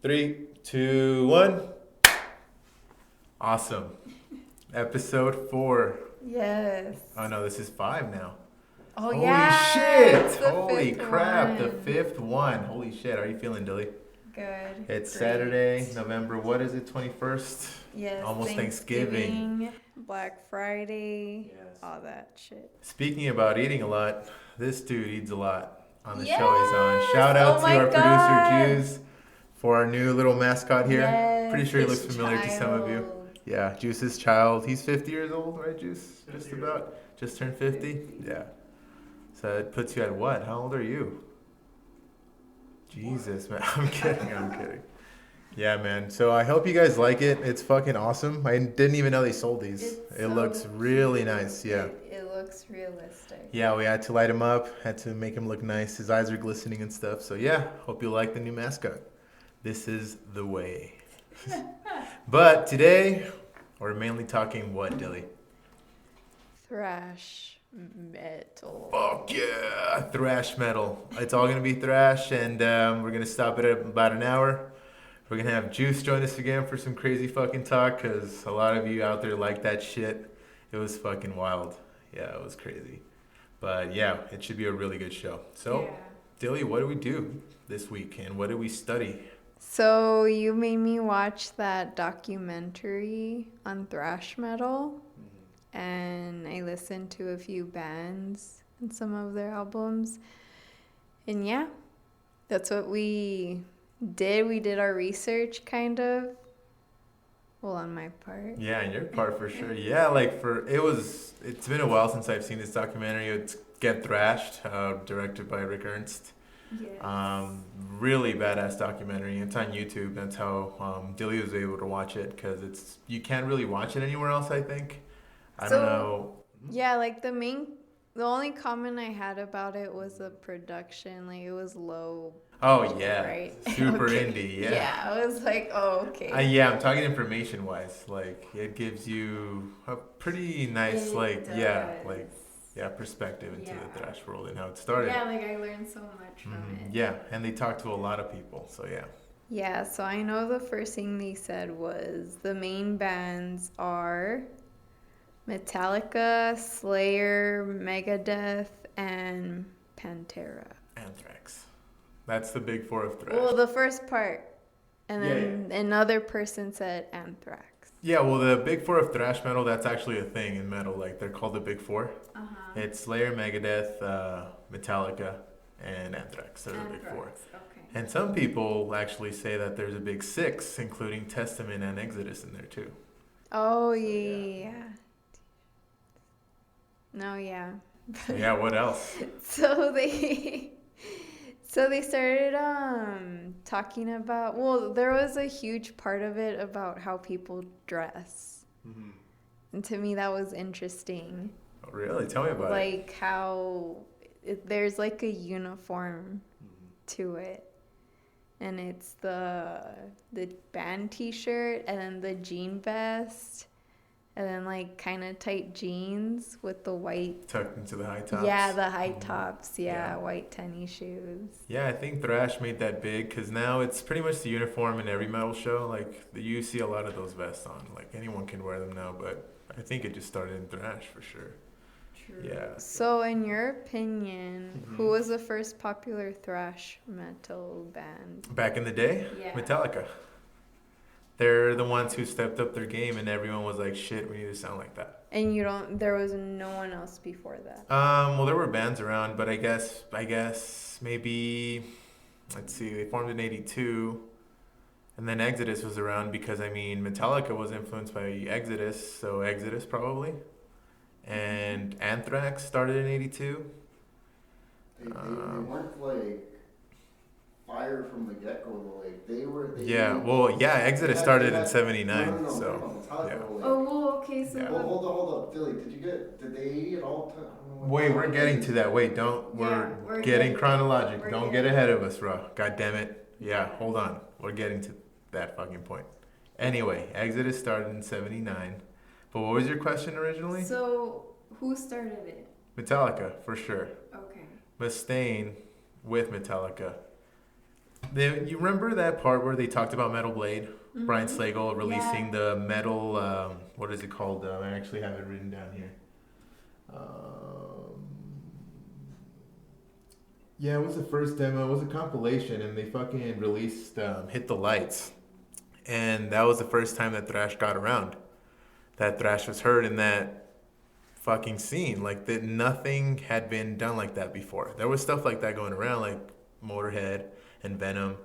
Three, two, one. Awesome. Episode 4. Yes. Oh no, this is 5 now. Oh Holy yeah. shit! The Holy fifth crap! The one. 5th one. Holy shit! How are you feeling, Dilly? Good. It's Great. Saturday, November. What is it? 21st. Yes. Almost Thanksgiving. Black Friday. Yes. All that shit. Speaking about eating a lot, this dude eats a lot on the show he's on. Yes! Shout out Oh to my our God! producer Juice for our new little mascot here. Yes, Pretty sure he his looks familiar to some of you. child. Yeah, Juice's child. He's 50 years old, right, Juice? Just about. Just turned 50? Yeah. So it puts you at what? How old are you? Jesus, man. I'm kidding. Yeah, man. So I hope you guys like it. It's fucking awesome. I didn't even know they sold these. It's It so looks really cute. nice. Yeah. It looks realistic. Yeah, we had to light him up, had to make him look nice. His eyes are glistening and stuff. So yeah, hope you like the new mascot. This is the way. But today, we're mainly talking what, Dilly? Thrash metal. Fuck yeah, thrash metal. It's all gonna be thrash, and we're gonna stop it at about an hour. We're gonna have Juice join us again for some crazy fucking talk, cause a lot of you out there like that shit. It was fucking wild. Yeah, it was crazy. But yeah, it should be a really good show. So, Yeah. Dilly, what do we do this week, and what do we study? So you made me watch that documentary on thrash metal, and I listened to a few bands and some of their albums. And yeah, that's what we did. We did our research, kind of. Well, on my part. Yeah, and your part for sure. Yeah, like it's been a while since I've seen this documentary. It's Get Thrashed, directed by Rick Ernst. Yes. Really badass documentary. It's on YouTube. That's how Dilly was able to watch it, because you can't really watch it anywhere else, I think. I don't know. Yeah, like the only comment I had about it was the production. Like it was low. Oh yeah, Right? super Okay. indie. Yeah. Yeah, I was like, oh, okay. Yeah, I'm talking information wise. Like it gives you a pretty nice, perspective into the thrash world and how it started. Yeah, like I learned so much from it. Yeah, and they talked to a lot of people. So yeah. Yeah, so I know the first thing they said was the main bands are Metallica, Slayer, Megadeth, and Pantera. Anthrax. That's the big 4 of thrash. Well, the first part. And then another person said Anthrax. Yeah, well, the big 4 of thrash metal, that's actually a thing in metal. Like, they're called the big 4. Uh-huh. It's Slayer, Megadeth, Metallica, and Anthrax. They're the big 4. Okay. And some people actually say that there's a big 6, including Testament and Exodus in there, too. Oh, yeah. No, yeah. Yeah, what else? So they started talking about, well, there was a huge part of it about how people dress. Mm-hmm. And to me that was interesting. Oh, really? Tell me about it. Like how there's like a uniform to it. And it's the band t-shirt and then the jean vest. And then, like, kind of tight jeans with the white... Tucked into the high tops. Yeah, the high tops. Yeah, white tennis shoes. Yeah, I think thrash made that big, because now it's pretty much the uniform in every metal show. Like, you see a lot of those vests on. Like, anyone can wear them now, but I think it just started in thrash for sure. True. Yeah. So, in your opinion, who was the first popular thrash metal band? Back in the day? Yeah. Metallica. They're the ones who stepped up their game, and everyone was like, shit, we need to sound like that. And there was no one else before that? Well, there were bands around, but I guess maybe, let's see, they formed in 82, and then Exodus was around because, Metallica was influenced by Exodus, so Exodus probably. And Anthrax started in 82. They weren't like fire from the get-go though. Like Exodus started in 79. No, So yeah. Oh, okay. So Yeah. Well, hold up, Philly. Did they at all? Wait, we're getting to that. Wait, we're getting chronological. Don't get ahead of us, bro. God damn it. Yeah, hold on. We're getting to that fucking point. Anyway, Exodus started in 79. But what was your question originally? So, who started it? Metallica, for sure. Okay. Mustaine with Metallica. You remember that part where they talked about Metal Blade? Brian Slagle releasing the metal, what is it called? I actually have it written down here. Yeah, it was the first demo. It was a compilation, and they fucking released Hit the Lights. And that was the first time that thrash got around. That thrash was heard in that fucking scene. Like, that nothing had been done like that before. There was stuff like that going around, like Motorhead and Venom.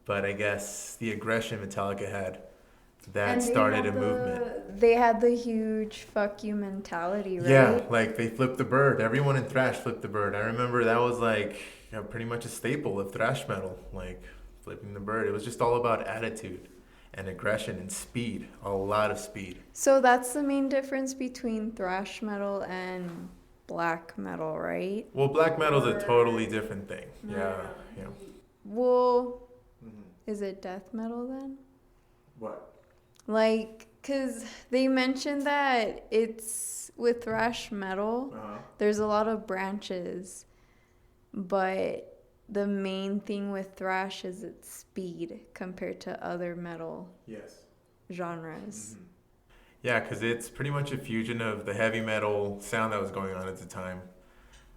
But I guess the aggression Metallica had, that started a movement. They had the huge fuck you mentality, right? Yeah, like they flipped the bird. Everyone in thrash flipped the bird. I remember that was like pretty much a staple of thrash metal, like flipping the bird. It was just all about attitude and aggression and speed, a lot of speed. So that's the main difference between thrash metal and black metal, right? Well, black metal's a totally different thing. Yeah. Well, is it death metal then? What? Like, because they mentioned that it's with thrash metal, there's a lot of branches, but the main thing with thrash is its speed compared to other metal genres. Yeah, because it's pretty much a fusion of the heavy metal sound that was going on at the time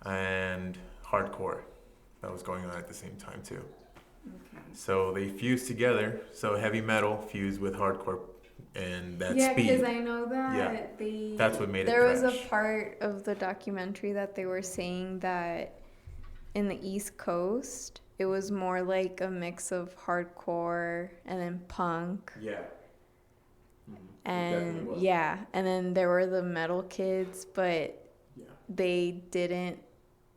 and hardcore that was going on at the same time too. Okay. So they fused together, so heavy metal fused with hardcore. And that speed. Yeah, because I know that that's what made there it was a thrash. part of the documentary that they were saying that in the East Coast, it was more like a mix of hardcore and then punk. Yeah. And and then there were the metal kids, but they didn't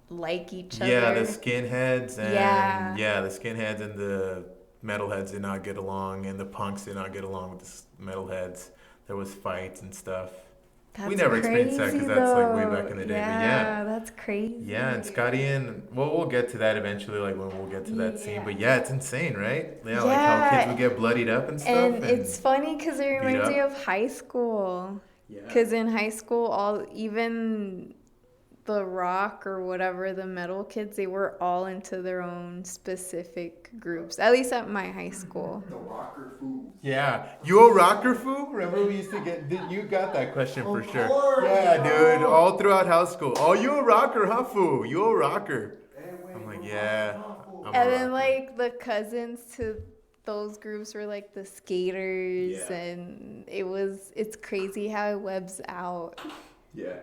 like each other. Yeah, the skinheads and the skinheads and the metalheads did not get along, and the punks did not get along with the metalheads. There was fights and stuff. We never experienced that because that's like way back in the day. Yeah, that's crazy. Yeah, and Scotty and we'll get to that eventually, like when we'll get to that scene. But yeah, it's insane, right? Yeah, like how kids would get bloodied up and stuff. And it's funny because it reminds me of high school. Yeah. Because in high school, even the rock or whatever, the metal kids, they were all into their own specific groups, at least at my high school. The rocker fools. Yeah, you a rocker foo? Remember we used to you got that question for sure. Course, yeah, dude, all throughout high school. Oh, you a rocker, huh, foo? You a rocker? I'm like, yeah. And then like the cousins to those groups were like the skaters, and it's crazy how it webs out. Yeah.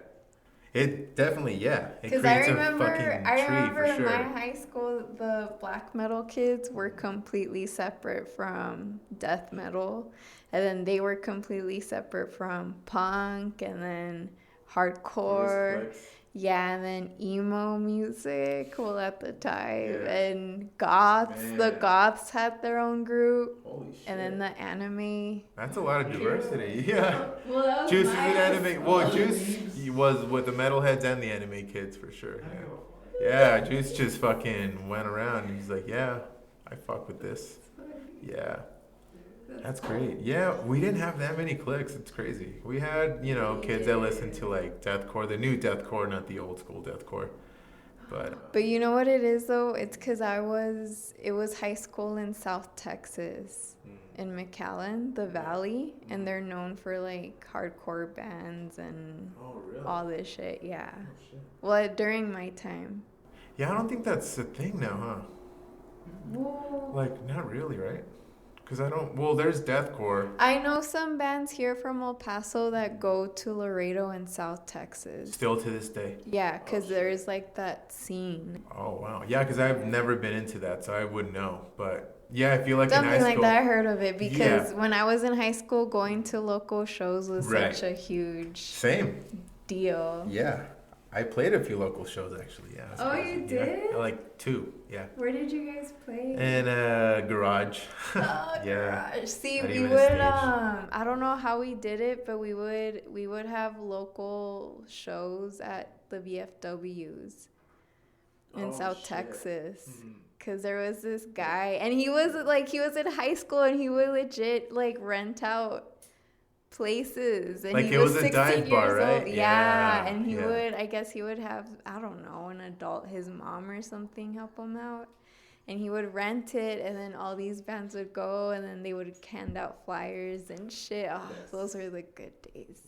It definitely, because I remember in my high school, the black metal kids were completely separate from death metal, and then they were completely separate from punk, and then hardcore. Yeah, and then emo music, at the time, and goths. Man. The goths had their own group. Holy shit. And then the anime. That's a lot of diversity. Yeah. Well, that was Juice is an anime. Well, Juice was with the metalheads and the anime kids for sure. Yeah, Juice just fucking went around and he's like, yeah, I fuck with this. Yeah. That's great. Yeah, we didn't have that many cliques. It's crazy. We had, kids that listened to like deathcore, the new deathcore, not the old school deathcore. But you know what it is though? It's because it was high school in South Texas, in McAllen, the Valley, and they're known for like hardcore bands and all this shit. Yeah. Oh, shit. Well, during my time. Yeah, I don't think that's a thing now, huh? Whoa. Like, not really, right? Because there's deathcore. I know some bands here from El Paso that go to Laredo and South Texas. Still to this day? Yeah, because there's like that scene. Oh, wow. Yeah, because I've never been into that, so I wouldn't know. But yeah, I feel like something in high like school, that, I heard of it because when I was in high school, going to local shows was such a huge deal. Yeah. I played a few local shows actually. Yeah. Oh, you did? Yeah, like 2. Yeah. Where did you guys play? In a garage. Oh, garage. See, we would I don't know how we did it, but we would have local shows at the VFWs in South Texas. Cause there was this guy, and he was in high school, and he would legit like rent out places, and like he was 16 years old. Yeah, and he would have, I don't know, an adult, his mom or something, help him out. and he would rent it, and then all these bands would go, and then they would hand out flyers and shit. Oh, those were the good days.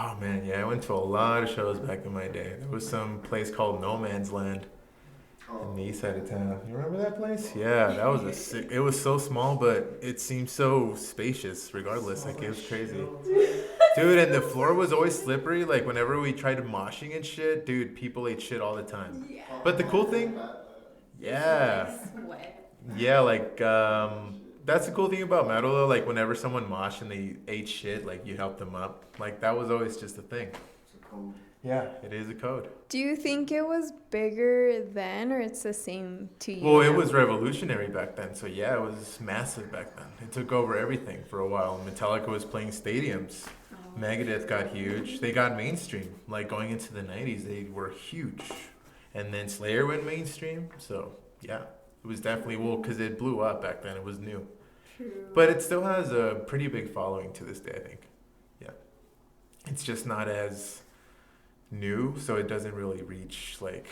Oh man, yeah, I went to a lot of shows back in my day. There was some place called No Man's Land in the east side of town. You remember that place? Yeah, that was a sick. It was so small, but it seemed so spacious. Regardless, like it was crazy, dude. And the floor was always slippery. Like whenever we tried moshing and shit, dude, people ate shit all the time. Yeah. But the cool thing, yeah, yeah, like that's the cool thing about metal though. Like whenever someone moshed and they ate shit, like you helped them up. Like that was always just a thing. It's a code. Yeah, it is a code. Do you think it was bigger then, or it's the same to you? Well, it now? was revolutionary back then. So yeah, it was massive back then. It took over everything for a while. Metallica was playing stadiums. Megadeth got huge. They got mainstream. Like going into the 90s, they were huge. And then Slayer went mainstream. So yeah, it was definitely, well, because it blew up back then. It was new. True. But it still has a pretty big following to this day, I think. Yeah. It's just not as new, so it doesn't really reach like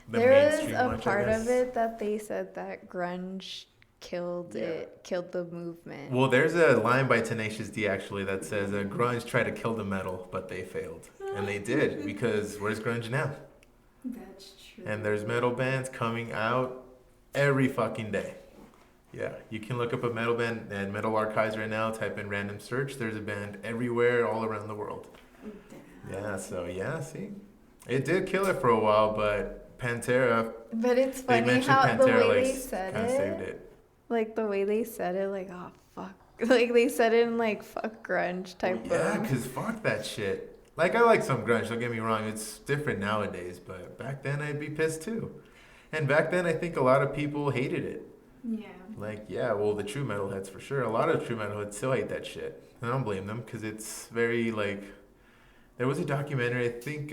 the There was mainstream a much, I part guess. of it that they said that grunge killed the movement. Well, there's a line by Tenacious D actually that says grunge tried to kill the metal, but they failed. And they did, because where's grunge now? That's true. And there's metal bands coming out every fucking day. Yeah, you can look up a metal band at Metal Archives right now, type in random search. There's a band everywhere, all around the world. Yeah, so yeah, see? It did kill it for a while, but Pantera, But it's they funny mentioned how the Pantera, way like, they said kind of saved it. like the way they said it, like, oh fuck, like they said it in like fuck grunge type Yeah, of. because fuck that shit. Like, I like some grunge, don't get me wrong. It's different nowadays, but back then I'd be pissed too. And back then I think a lot of people hated it. Yeah. Like, yeah, well, the true metalheads for sure. A lot of true metalheads still hate that shit. And I don't blame them, because it's very, like... There was a documentary, I think,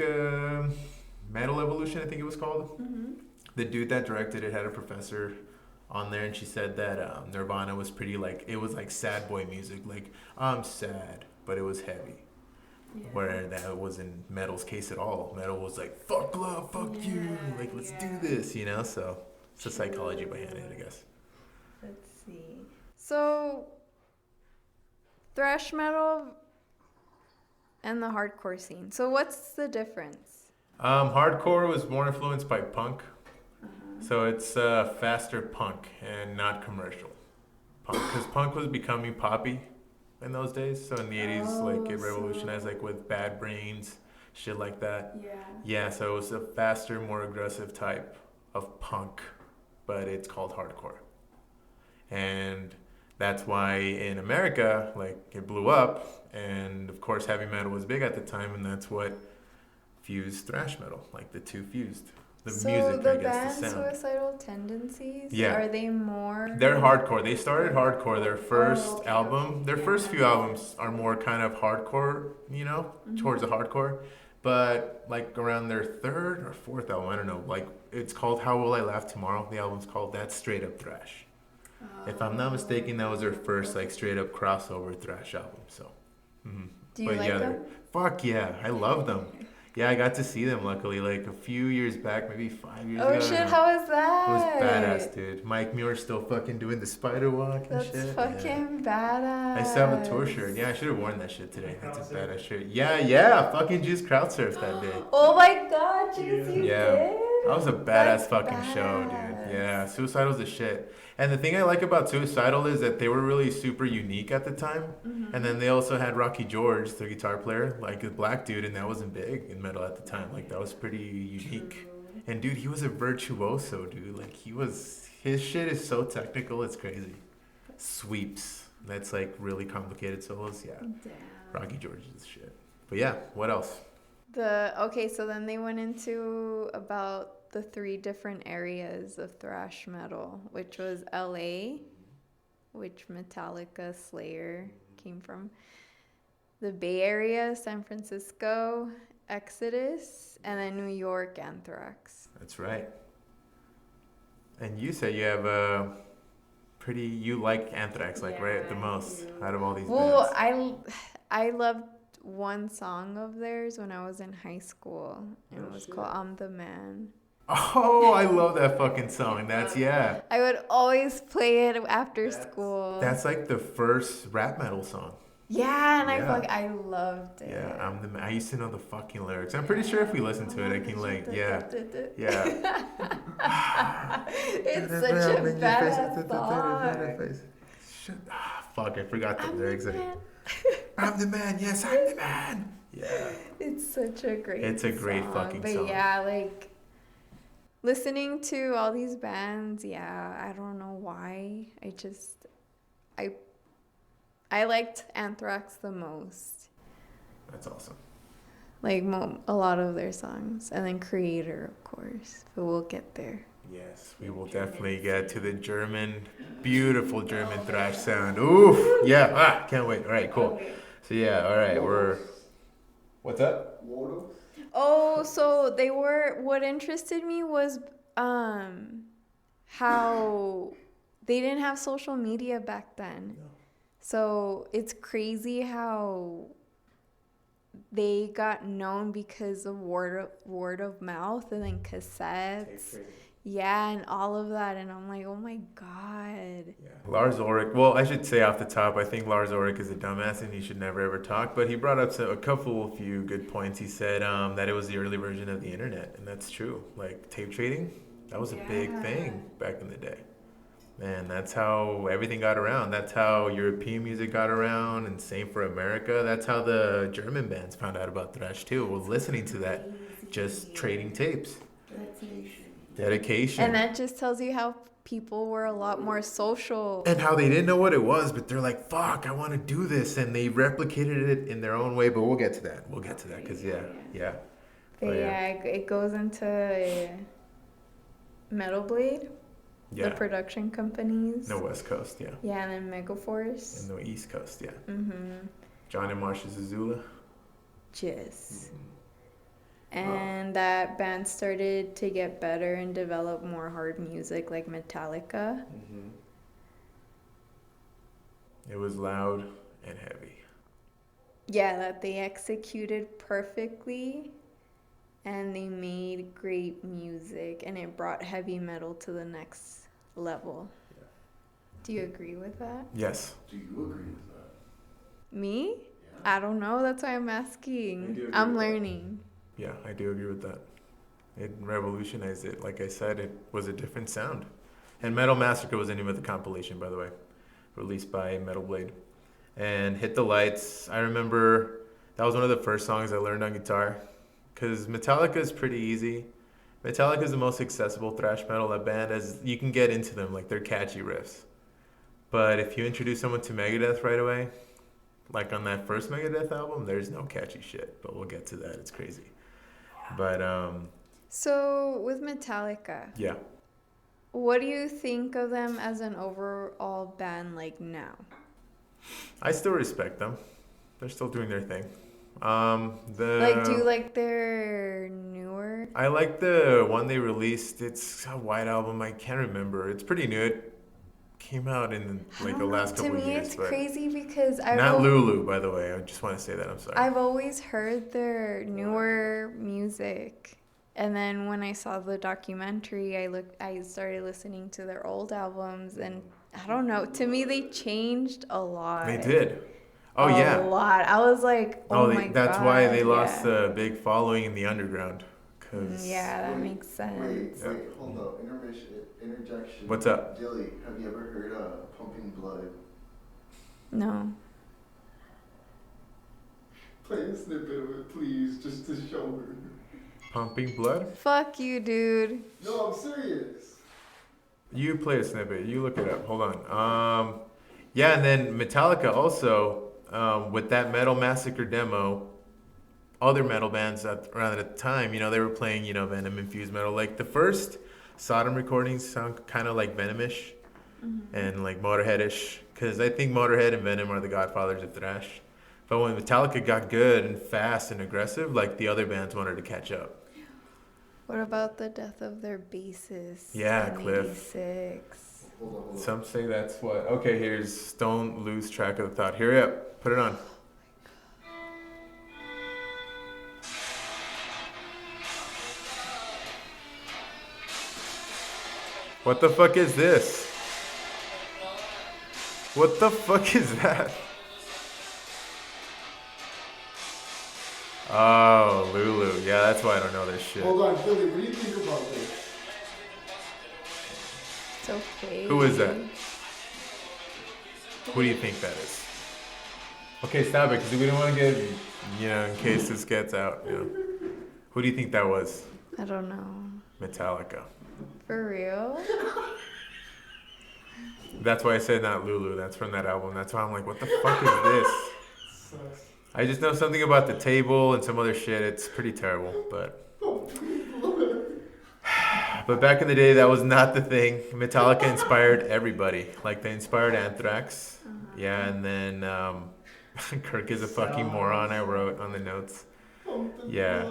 Metal Evolution, I think it was called. Mm-hmm. The dude that directed it had a professor on there, and she said that Nirvana was pretty, like... It was, like, sad boy music. Like, I'm sad, but it was heavy. Yeah. Where that wasn't metal's case at all. Metal was like, fuck love, fuck you. Like, let's do this, you know? So, it's the psychology behind it, I guess. Let's see. So, thrash metal and the hardcore scene. So, what's the difference? Hardcore was more influenced by punk. So it's faster punk and not commercial punk. Because punk was becoming poppy in those days. So in the 80s, like it revolutionized, like with Bad Brains, shit like that. Yeah. Yeah, so it was a faster, more aggressive type of punk, but it's called hardcore. And that's why in America, like, it blew up. And of course, heavy metal was big at the time, and that's what fused thrash metal. Like, the two fused. The So music, the I guess, band the sound. Suicidal Tendencies, Yeah. are they more? They're hardcore. They started hardcore. Their first okay, album, their first few albums are more kind of hardcore, you know, towards the hardcore. But like around their third or fourth album, I don't know, like it's called How Will I Laugh Tomorrow. The album's called That's Straight Up Thrash. If I'm not mistaken, that was their first like straight up crossover thrash album. So, Do you but like yeah, them? fuck yeah, I love them. Yeah, I got to see them luckily like a few years back, maybe 5 years ago. Oh shit, how was It that? was badass, dude. Mike Muir's still fucking doing the spider walk and That's shit. fucking badass. I still have a tour shirt. Yeah, I should have worn that shit today. That's a badass shirt. Yeah. Fucking Juice crowd surfed that day. Oh my god, Juice, you Yeah. did? That was a badass That's fucking show, badass. dude. Yeah, Suicidal's the shit. And the thing I like about Suicidal is that they were really super unique at the time. And then they also had Rocky George, the guitar player, like a black dude, and that wasn't big in metal at the time. Like, that was pretty unique. And dude, he was a virtuoso, dude. Like, his shit is so technical, it's crazy. Sweeps. That's like really complicated solos. Yeah. Damn. Rocky George is shit. But yeah, what else? Okay, so then they went into about the 3 different areas of thrash metal, which was LA, which Metallica, Slayer came from, the Bay Area, San Francisco, Exodus, and then New York, Anthrax. That's right. And you said you have you like Anthrax, like, right, the most out of all these Well, bands. I loved one song of theirs when I was in high school, and it was called "I'm the Man." Oh, I love that fucking song. That's yeah. I would always play it after school. That's like the first rap metal song. Yeah, and Yeah. I loved it. Yeah, I used to know the fucking lyrics. I'm pretty sure if we listen to it, I can like, yeah, yeah. It's such a badass song. Fuck, I forgot the I'm lyrics. the man. I'm the man. Yes, I'm the man. Yeah. It's such a great It's a great song. fucking but song. yeah, like listening to all these bands, yeah, I don't know why. I liked Anthrax the most. That's awesome. Like a lot of their songs, and then Creator, of course. But we'll get there. Yes, we will definitely get to the beautiful German thrash sound. Oof. Yeah. Can't wait. All right, cool. So yeah, all right, What's up? Water? Oh, so what interested me was how they didn't have social media back then. No. So it's crazy how they got known because of word of mouth and then cassettes. Yeah, and all of that. And I'm like, oh my God. Yeah. Lars Ulrich, well, I should say off the top, I think Lars Ulrich is a dumbass and he should never ever talk. But he brought up a few good points. He said that it was the early version of the internet. And that's true. Like tape trading, that was a big thing back in the day. Man, that's how everything got around. That's how European music got around, and same for America. That's how the German bands found out about thrash too. Was listening to that, just trading tapes. Dedication. And that just tells you how people were a lot more social. And how they didn't know what it was, but they're like, "Fuck, I want to do this," and they replicated it in their own way. But we'll get to that. Because yeah. But it goes into Metal Blade. Yeah. The production companies. No West Coast, yeah. Yeah, and then Megaforce. And the East Coast, yeah. Mm-hmm. John and Marsha Zazula. Yes. And that band started to get better and develop more hard music like Metallica. Mm-hmm. It was loud and heavy. Yeah, that they executed perfectly. And they made great music. And it brought heavy metal to the next level. Yeah. Do you agree with that? Yes. Do you agree with that? Me? Yeah. I don't know. That's why I'm asking. I'm learning. Yeah, I do agree with that. It revolutionized it. Like I said, it was a different sound. And Metal Massacre was the name of the compilation, by the way, released by Metal Blade. And Hit the Lights, I remember that was one of the first songs I learned on guitar. Because Metallica is pretty easy. Metallica is the most accessible thrash metal band, as you can get into them, like they're catchy riffs. But if you introduce someone to Megadeth right away, like on that first Megadeth album, there's no catchy shit. But we'll get to that. It's crazy. But So with Metallica, yeah. what do you think of them as an overall band like now? I still respect them. They're still doing their thing. Do you like their newer? I like the one they released. It's a white album. I can't remember. It's pretty new. It came out in like the last couple of years. To me, it's but crazy because not Lulu, by the way. I just want to say that. I'm sorry. I've always heard their newer music, and then when I saw the documentary, I started listening to their old albums, and I don't know. To me, they changed a lot. They did. Oh, yeah. A lot. I was like, my God. That's why they lost a big following in the underground. Yeah, that makes sense. Wait, hold up. Interjection. What's up? Dilly, have you ever heard Pumping Blood? No. Play a snippet of it, please, just to show her. Pumping Blood? Fuck you, dude. No, I'm serious. You play a snippet. You look it up. Hold on. Yeah, and then Metallica also, with that Metal Massacre demo, other metal bands around at the time, they were playing, Venom-infused metal. Like the first Sodom recordings sound kind of like Venom-ish and like Motorhead-ish, because I think Motorhead and Venom are the godfathers of thrash. But when Metallica got good and fast and aggressive, like the other bands wanted to catch up. What about the death of their bassist? Yeah, in Cliff. 86? Hold on. Some say that's what. Okay, here's Don't Lose Track of the Thought. Hurry up. Put it on. What the fuck is this? What the fuck is that? Oh, Lulu. Yeah, that's why I don't know this shit. Hold on, Philly, what do you think about this? It's okay. Who is that? Who do you think that is? Okay, stop it, because we don't want to get, in case this gets out. Who do you think that was? I don't know. Metallica. For real? That's why I said not Lulu. That's from that album. That's why I'm like, what the fuck is this? I just know something about the table and some other shit. It's pretty terrible, but back in the day, that was not the thing. Metallica inspired everybody. Like, they inspired Anthrax. Yeah, and then Kirk is a fucking moron, I wrote on the notes. Yeah.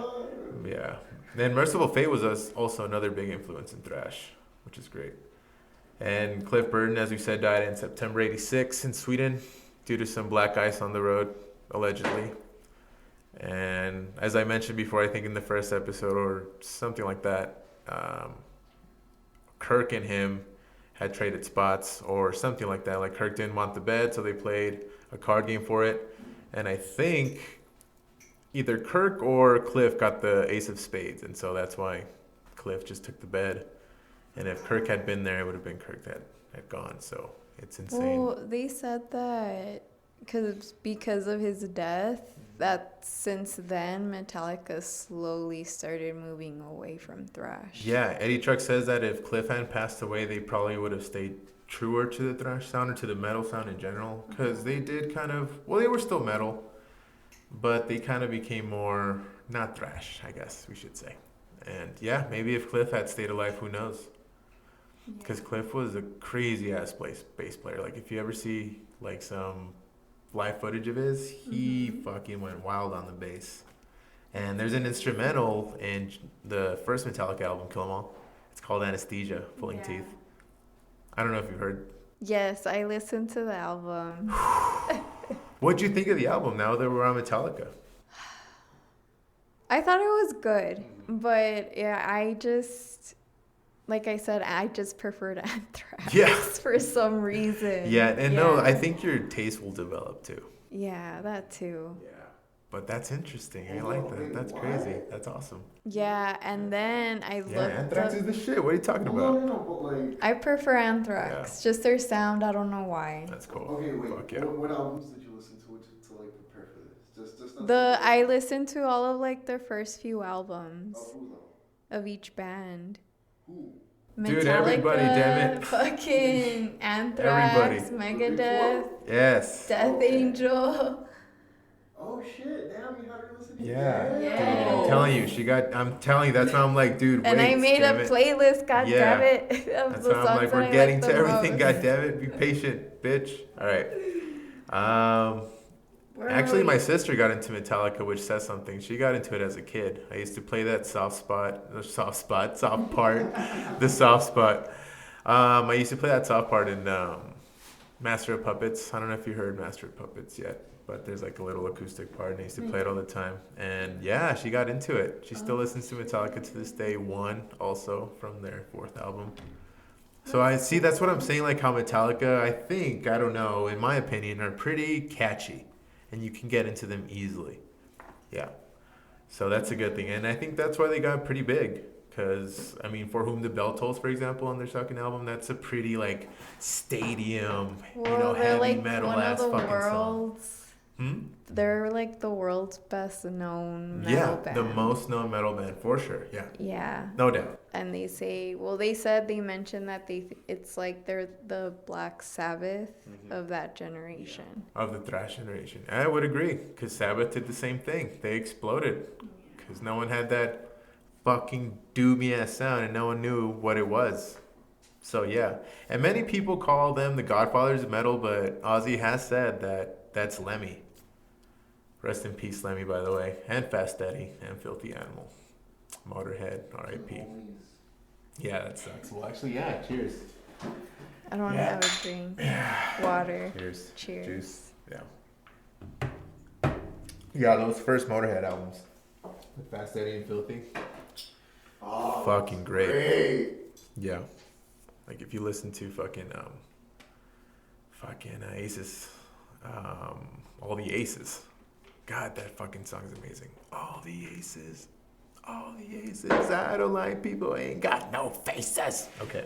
Then Merciful Fate was also another big influence in thrash, which is great. And Cliff Burton, as we said, died in September 86 in Sweden due to some black ice on the road, allegedly. And as I mentioned before, I think in the first episode or something like that, Kirk and him had traded spots or something like that. Like, Kirk didn't want the bed, so they played a card game for it. And I think either Kirk or Cliff got the ace of spades, and so that's why Cliff just took the bed. And if Kirk had been there, it would have been Kirk that had gone. So it's insane. Well, they said that because of his death, that since then Metallica slowly started moving away from thrash. Yeah, Eddie Truck says that if Cliff hadn't passed away, they probably would have stayed truer to the thrash sound or to the metal sound in general, because they did kind of, well, they were still metal, but they kind of became more not thrash, I guess we should say. And yeah, maybe if Cliff had stayed alive, who knows? Because Cliff was a crazy ass bass player. Like, if you ever see like some live footage of his, he fucking went wild on the bass. And there's an instrumental in the first Metallica album, Kill 'Em All. It's called Anesthesia, Pulling Teeth. I don't know if you've heard. Yes, I listened to the album. What'd you think of the album now that we're on Metallica? I thought it was good, but yeah, like I said, I just preferred Anthrax for some reason. Yeah, and no, I think your taste will develop too. Yeah, that too. Yeah. But that's interesting. I like that. That's crazy. That's awesome. Yeah, and then I looked Anthrax is the shit. What are you talking about? No, but like... I prefer Anthrax. Just their sound, I don't know why. That's cool. Okay, wait. Fuck yeah. What albums did you listen to like prepare for this? Just I listened to all of like their first few albums who of each band. Who? Dude, Metallica, everybody, damn it. Fucking Anthrax, Megadeth, Yes. Death Angel. Oh shit! Damn, you had her listen to Yeah. that? Yeah. I'm telling you, that's why I'm like, dude, And wait, I made a damn it. playlist, god Yeah. damn it, of That's the why I'm songs like, that we're I getting like to the everything, most. god damn it. Be patient, bitch. All right. Where Actually, are my we? sister got into Metallica, which says something. She got into it as a kid. I used to play that soft part, the soft spot. I used to play that soft part in Master of Puppets. I don't know if you heard Master of Puppets yet, but there's like a little acoustic part, and I used to play it all the time. And yeah, she got into it. She still listens to Metallica to this day. One also from their fourth album. So I see, that's what I'm saying, like how Metallica, I don't know, in my opinion, are pretty catchy. And you can get into them easily. Yeah. So that's a good thing. And I think that's why they got pretty big. Because, I mean, For Whom the Bell Tolls, for example, on their second album, that's a pretty, like, stadium, Well, they're heavy like metal one of ass the fucking song. world's. Hmm? They're like the world's best known metal Yeah, band. the most known metal band, for sure. Yeah. Yeah. No doubt. And they mentioned that it's like they're the Black Sabbath of that generation. Of the thrash generation. I would agree. Because Sabbath did the same thing. They exploded. Because no one had that fucking doomy ass sound and no one knew what it was. So yeah. And many people call them the godfathers of metal, but Ozzy has said that that's Lemmy. Rest in peace, Lemmy, by the way. And Fast Eddie and Filthy Animal. Motorhead, R.I.P. Yeah, that sucks. Well, actually, yeah, cheers. I don't have a drink. Water. Cheers. Cheers. Juice. Yeah. Yeah, those first Motorhead albums. With Fast Eddie and Filthy. Oh, Fucking great. Yeah. Like if you listen to fucking Aces, all the Aces. God, that fucking song's amazing. All the Aces. All the Aces. I don't like people who ain't got no faces. Okay,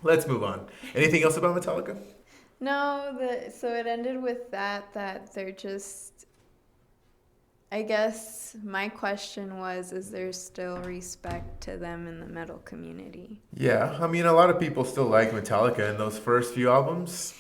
let's move on. Anything else about Metallica? No, so it ended with that they're just, I guess my question was, is there still respect to them in the metal community? Yeah, I mean, a lot of people still like Metallica, and those first few albums,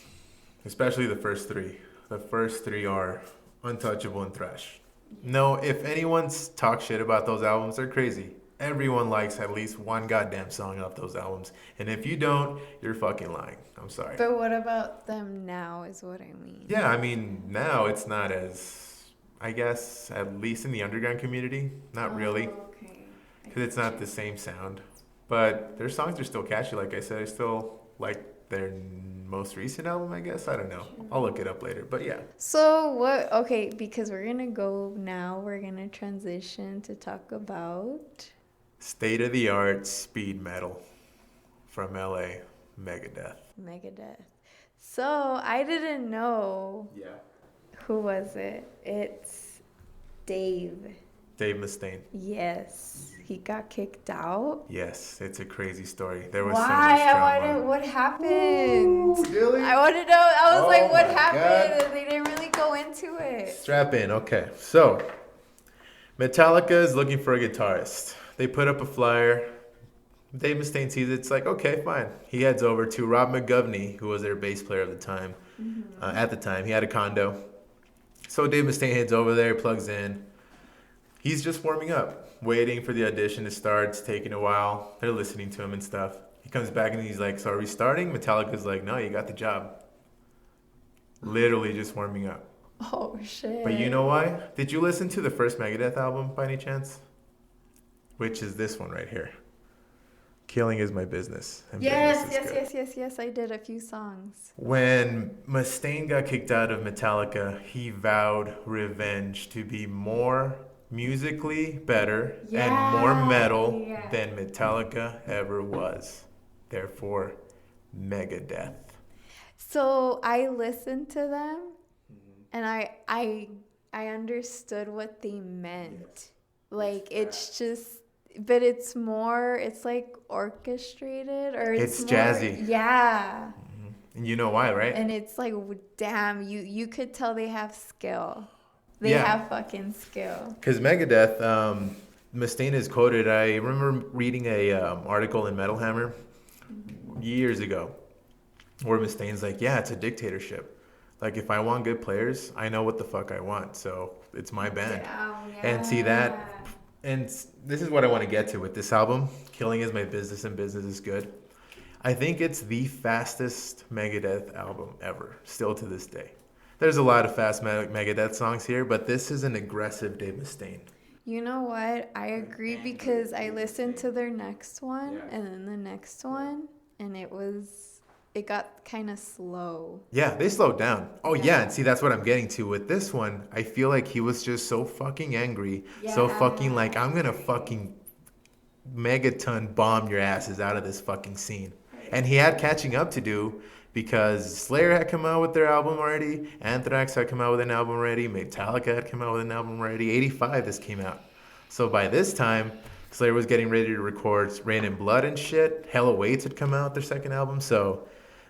especially the first three. The first three are untouchable and thrash. No, if anyone's talk shit about those albums, they're crazy. Everyone likes at least one goddamn song off those albums. And if you don't, you're fucking lying. I'm sorry. But what about them now is what I mean. Yeah, I mean, now it's not as, I guess, at least in the underground community, not really. Okay. Because it's not the same sound. But their songs are still catchy, like I said. I still like their most recent album, I guess. I don't know. I'll look it up later. But yeah. So what, okay, because we're going to transition to talk about State-of-the-art speed metal from LA, Megadeth. Megadeth. So I didn't know. Yeah. Who was it? It's Dave. Dave Mustaine. Yes. He got kicked out. Yes, it's a crazy story. There was Why? so much I drama. wanted, what happened? Really? I want to know. I was like, what my happened? God. They didn't really go into it. Strap in. Okay, so Metallica is looking for a guitarist. They put up a flyer. Dave Mustaine sees it. It's like, okay, fine. He heads over to Rob McGovney, who was their bass player at the time. At the time, he had a condo. So Dave Mustaine heads over there, plugs in. He's just warming up, waiting for the audition to start. It's taking a while. They're listening to him and stuff. He comes back and he's like, so are we starting? Metallica's like, no, you got the job. Literally just warming up. Oh, shit. But you know why? Did you listen to the first Megadeth album by any chance? Which is this one right here. Killing is my business. And business is good. Yes. I did a few songs. When Mustaine got kicked out of Metallica, he vowed revenge to be more musically better and more metal than Metallica ever was. Therefore, Megadeth. So I listened to them, and I understood what they meant. Like it's just, but it's like orchestrated, or it's more, jazzy. Yeah. And you know why, right? And it's like, damn, you could tell they have skill. They Yeah. have fucking skill. Because Megadeth, Mustaine is quoted. I remember reading a article in Metal Hammer years ago where Mustaine's like, yeah, it's a dictatorship. Like, if I want good players, I know what the fuck I want. So it's my band. And see that, and this is what I want to get to with this album. Killing is my business and business is good. I think it's the fastest Megadeth album ever, still to this day. There's a lot of fast Megadeth songs here, but this is an aggressive Dave Mustaine. You know what? I agree, because I listened to their next one and then the next one, and it got kind of slow. Yeah, they slowed down. Oh, yeah. And see, that's what I'm getting to. With this one, I feel like he was just so fucking angry. So fucking like, I'm going to fucking megaton bomb your asses out of this fucking scene. And he had catching up to do, because Slayer had come out with their album already. Anthrax had come out with an album already. Metallica had come out with an album already. 85, this came out. So by this time, Slayer was getting ready to record Rain and Blood and shit. Hell Awaits had come out, their second album. So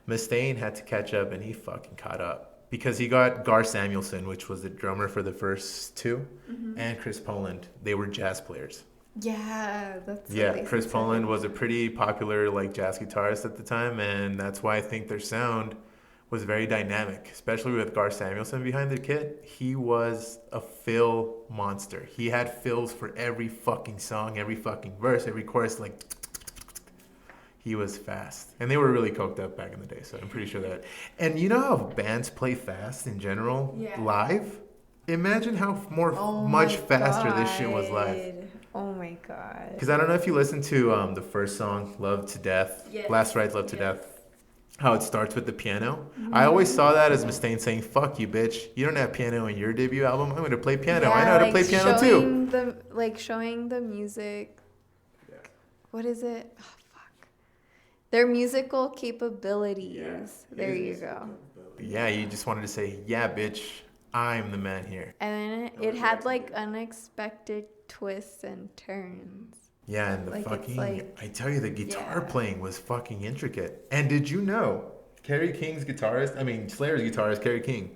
Mustaine had to catch up, and he fucking caught up. Because he got Gar Samuelson, which was the drummer for the first two, and Chris Poland. They were jazz players. Yeah, that's Chris Poland was a pretty popular like jazz guitarist at the time, and that's why I think their sound was very dynamic, especially with Gar Samuelson behind the kit. He was a fill monster. He had fills for every fucking song, every fucking verse, every chorus. Like, he was fast, and they were really coked up back in the day. So I'm pretty sure that. And you know how bands play fast in general live? Imagine how much faster this shit was live. Oh my god. Because I don't know if you listened to the first song, Love to Death, Last Rites, Love to Death, how it starts with the piano. I always saw that as Mustaine saying, fuck you, bitch. You don't have piano in your debut album. I'm going to play piano. I know how to play piano too. Showing the music. What is it? Oh, fuck. Their musical capabilities. There you go. Yeah, you just wanted to say, yeah, bitch, I'm the man here. And it had like unexpected twists and turns. Yeah, and the Like, it's fucking, like- I tell you, the guitar yeah. playing was fucking intricate. And did you know, Kerry King's guitarist, I mean, Slayer's guitarist, Kerry King,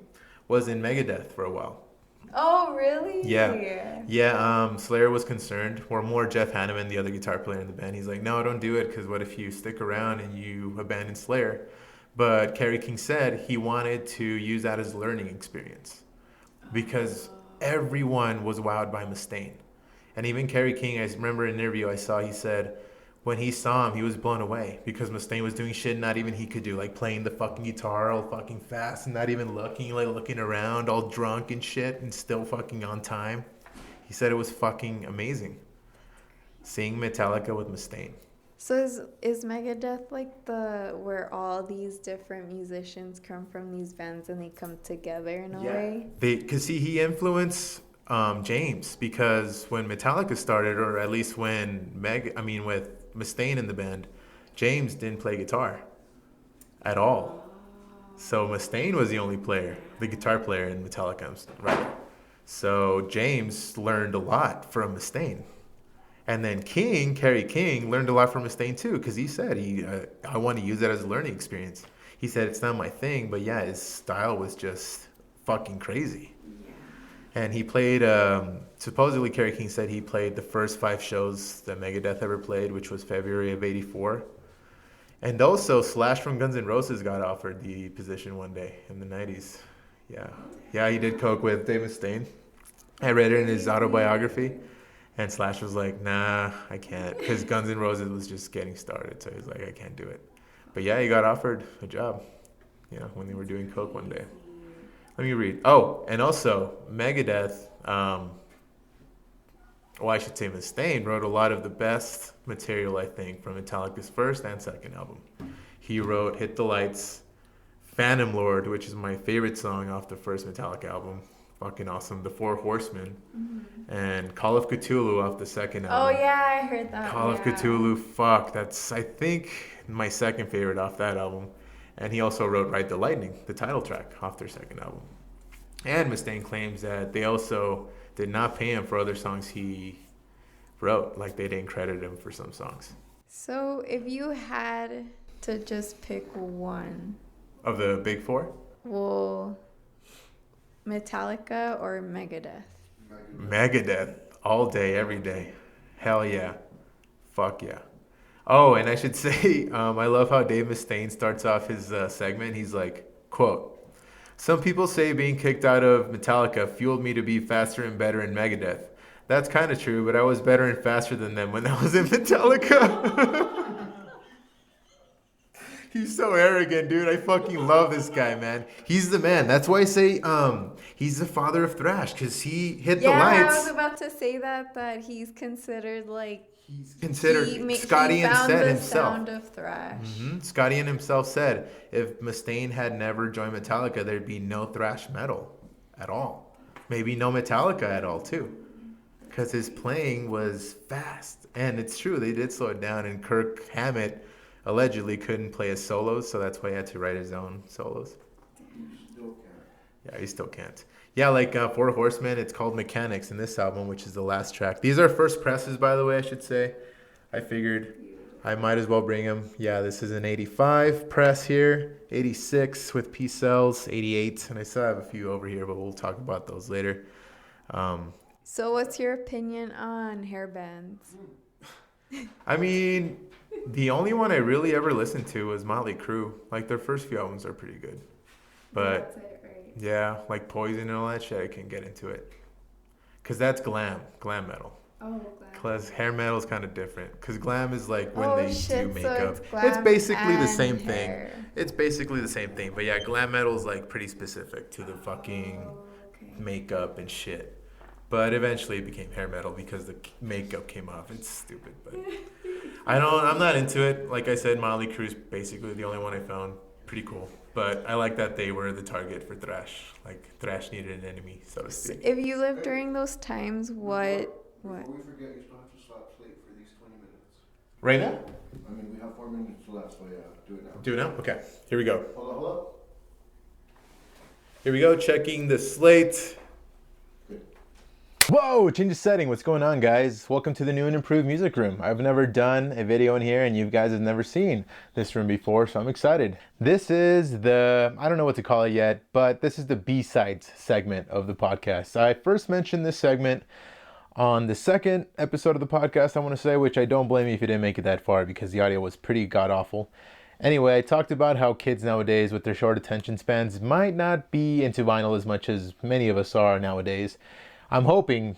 was in Megadeth for a while. Oh, really? Yeah. Yeah, Slayer was concerned, or more Jeff Hanneman, the other guitar player in the band. He's like, no, don't do it, because what if you stick around and you abandon Slayer? But Kerry King said he wanted to use that as a learning experience because everyone was wowed by Mustaine. And even Kerry King, I remember in an interview I saw, he said when he saw him, he was blown away because Mustaine was doing shit not even he could do, like playing the fucking guitar all fucking fast and not even looking, like looking around, all drunk and shit, and still fucking on time. He said it was fucking amazing seeing Metallica with Mustaine. So is Megadeth like the where all these different musicians come from these bands and they come together in a way? Because see, he influenced James because when Metallica started, or at least when with Mustaine in the band, James didn't play guitar at all. So Mustaine was the only player, the guitar player in Metallica, right? So James learned a lot from Mustaine. And then Kerry King, learned a lot from Mustaine too, because he said I want to use that as a learning experience. He said it's not my thing, but yeah, his style was just fucking crazy. And he played, supposedly Kerry King said he played the first 5 shows that Megadeth ever played, which was February of '84. And also Slash from Guns N' Roses got offered the position one day in the '90s. Yeah, he did coke with Dave Mustaine. I read it in his autobiography. And Slash was like, nah, I can't. Because Guns N' Roses was just getting started. So he's like, I can't do it. But yeah, he got offered a job, when they were doing coke one day. Let me read. Oh, and also, Megadeth, I should say Mustaine, wrote a lot of the best material, I think, from Metallica's first and second album. He wrote Hit the Lights, Phantom Lord, which is my favorite song off the first Metallica album. Fucking awesome. The Four Horsemen. Mm-hmm. And Call of Cthulhu off the second album. Oh, yeah, I heard that. Call of Cthulhu, fuck. That's, I think, my second favorite off that album. And he also wrote Ride the Lightning, the title track, off their second album. And Mustaine claims that they also did not pay him for other songs he wrote. Like, they didn't credit him for some songs. So, if you had to just pick one. Of the big 4? Well, Metallica or Megadeth? Megadeth. All day, every day. Hell yeah. Fuck yeah. Oh, and I should say, I love how Dave Mustaine starts off his segment. He's like, quote, "Some people say being kicked out of Metallica fueled me to be faster and better in Megadeth. That's kind of true, but I was better and faster than them when I was in Metallica." He's so arrogant, dude. I fucking love this guy, man. He's the man. That's why I say he's the father of thrash, because he hit the lights. Yeah, I was about to say that he's considered like... He's considered, Scotty and said himself. Sound of thrash. Mm-hmm. Scotty and himself said if Mustaine had never joined Metallica, there'd be no thrash metal at all. Maybe no Metallica at all, too. Because his playing was fast. And it's true, they did slow it down, and Kirk Hammett allegedly couldn't play his solos, so that's why he had to write his own solos. Yeah, he still can't. Yeah, like Four Horsemen, it's called Mechanics in this album, which is the last track. These are first presses, by the way, I should say. I figured I might as well bring them. Yeah, this is an 85 press here, 86 with P-cells, 88, and I still have a few over here, but we'll talk about those later. So what's your opinion on hair bands? I mean, the only one I really ever listened to was Motley Crue. Like, their first few albums are pretty good. But, that's it, right? Yeah, like Poison and all that shit, I can't get into it. Because that's glam metal. Oh, glam. Because hair metal is kind of different. Because glam is like when they do makeup. So it's basically the same hair. thing. It's basically the same thing. But yeah, glam metal is like pretty specific to the fucking makeup and shit. But eventually it became hair metal because the makeup came off. It's stupid, but I'm not into it. Like I said, Motley Crue's basically the only one I found pretty cool. But I like that they were the target for thrash. Like, thrash needed an enemy, so to speak. If you lived during those times, what? Before we forget, you still have to stop sleep for these 20 minutes. Right now? I mean, we have 4 minutes left, so yeah, do it now. Do it now? Okay, here we go. Hold on. Here we go, checking the slate. Good. Whoa, change of setting. What's going on, guys? Welcome to the new and improved music room. I've never done a video in here and you guys have never seen this room before, so I'm excited. This is the, I don't know what to call it yet, but this is the B-sides segment of the podcast. I first mentioned this segment on the second episode of the podcast, I want to say, which I don't blame you if you didn't make it that far because the audio was pretty god-awful. Anyway, I talked about how kids nowadays with their short attention spans might not be into vinyl as much as many of us are nowadays. I'm hoping,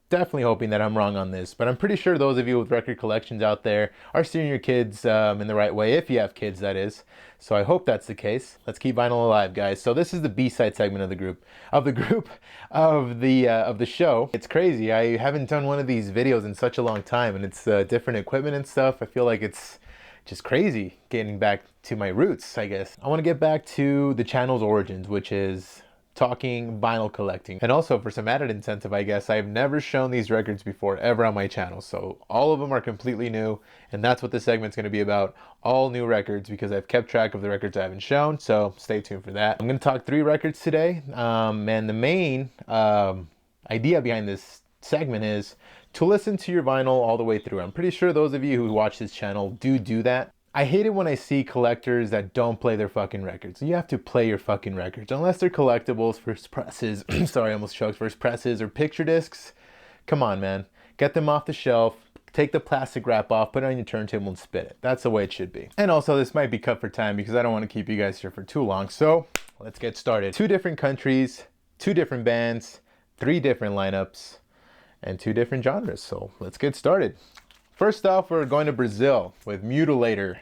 definitely hoping that I'm wrong on this, but I'm pretty sure those of you with record collections out there are steering your kids in the right way, if you have kids, that is. So I hope that's the case. Let's keep vinyl alive, guys. So this is the B-side segment of the show. It's crazy. I haven't done one of these videos in such a long time, and it's different equipment and stuff. I feel like it's just crazy getting back to my roots, I guess. I want to get back to the channel's origins, which is talking vinyl collecting. And also for some added incentive, I guess, I've never shown these records before ever on my channel. So all of them are completely new, and that's what this segment's going to be about. All new records, because I've kept track of the records I haven't shown, so stay tuned for that. I'm going to talk 3 records today, and the main idea behind this segment is to listen to your vinyl all the way through. I'm pretty sure those of you who watch this channel do that. I hate it when I see collectors that don't play their fucking records. You have to play your fucking records. Unless they're collectibles, first presses, sorry, I almost choked, first presses or picture discs. Come on, man. Get them off the shelf, take the plastic wrap off, put it on your turntable and spit it. That's the way it should be. And also, this might be cut for time because I don't want to keep you guys here for too long. So, let's get started. 2 different countries, 2 different bands, 3 different lineups, and 2 different genres. So, let's get started. First off, we're going to Brazil with Mutilator.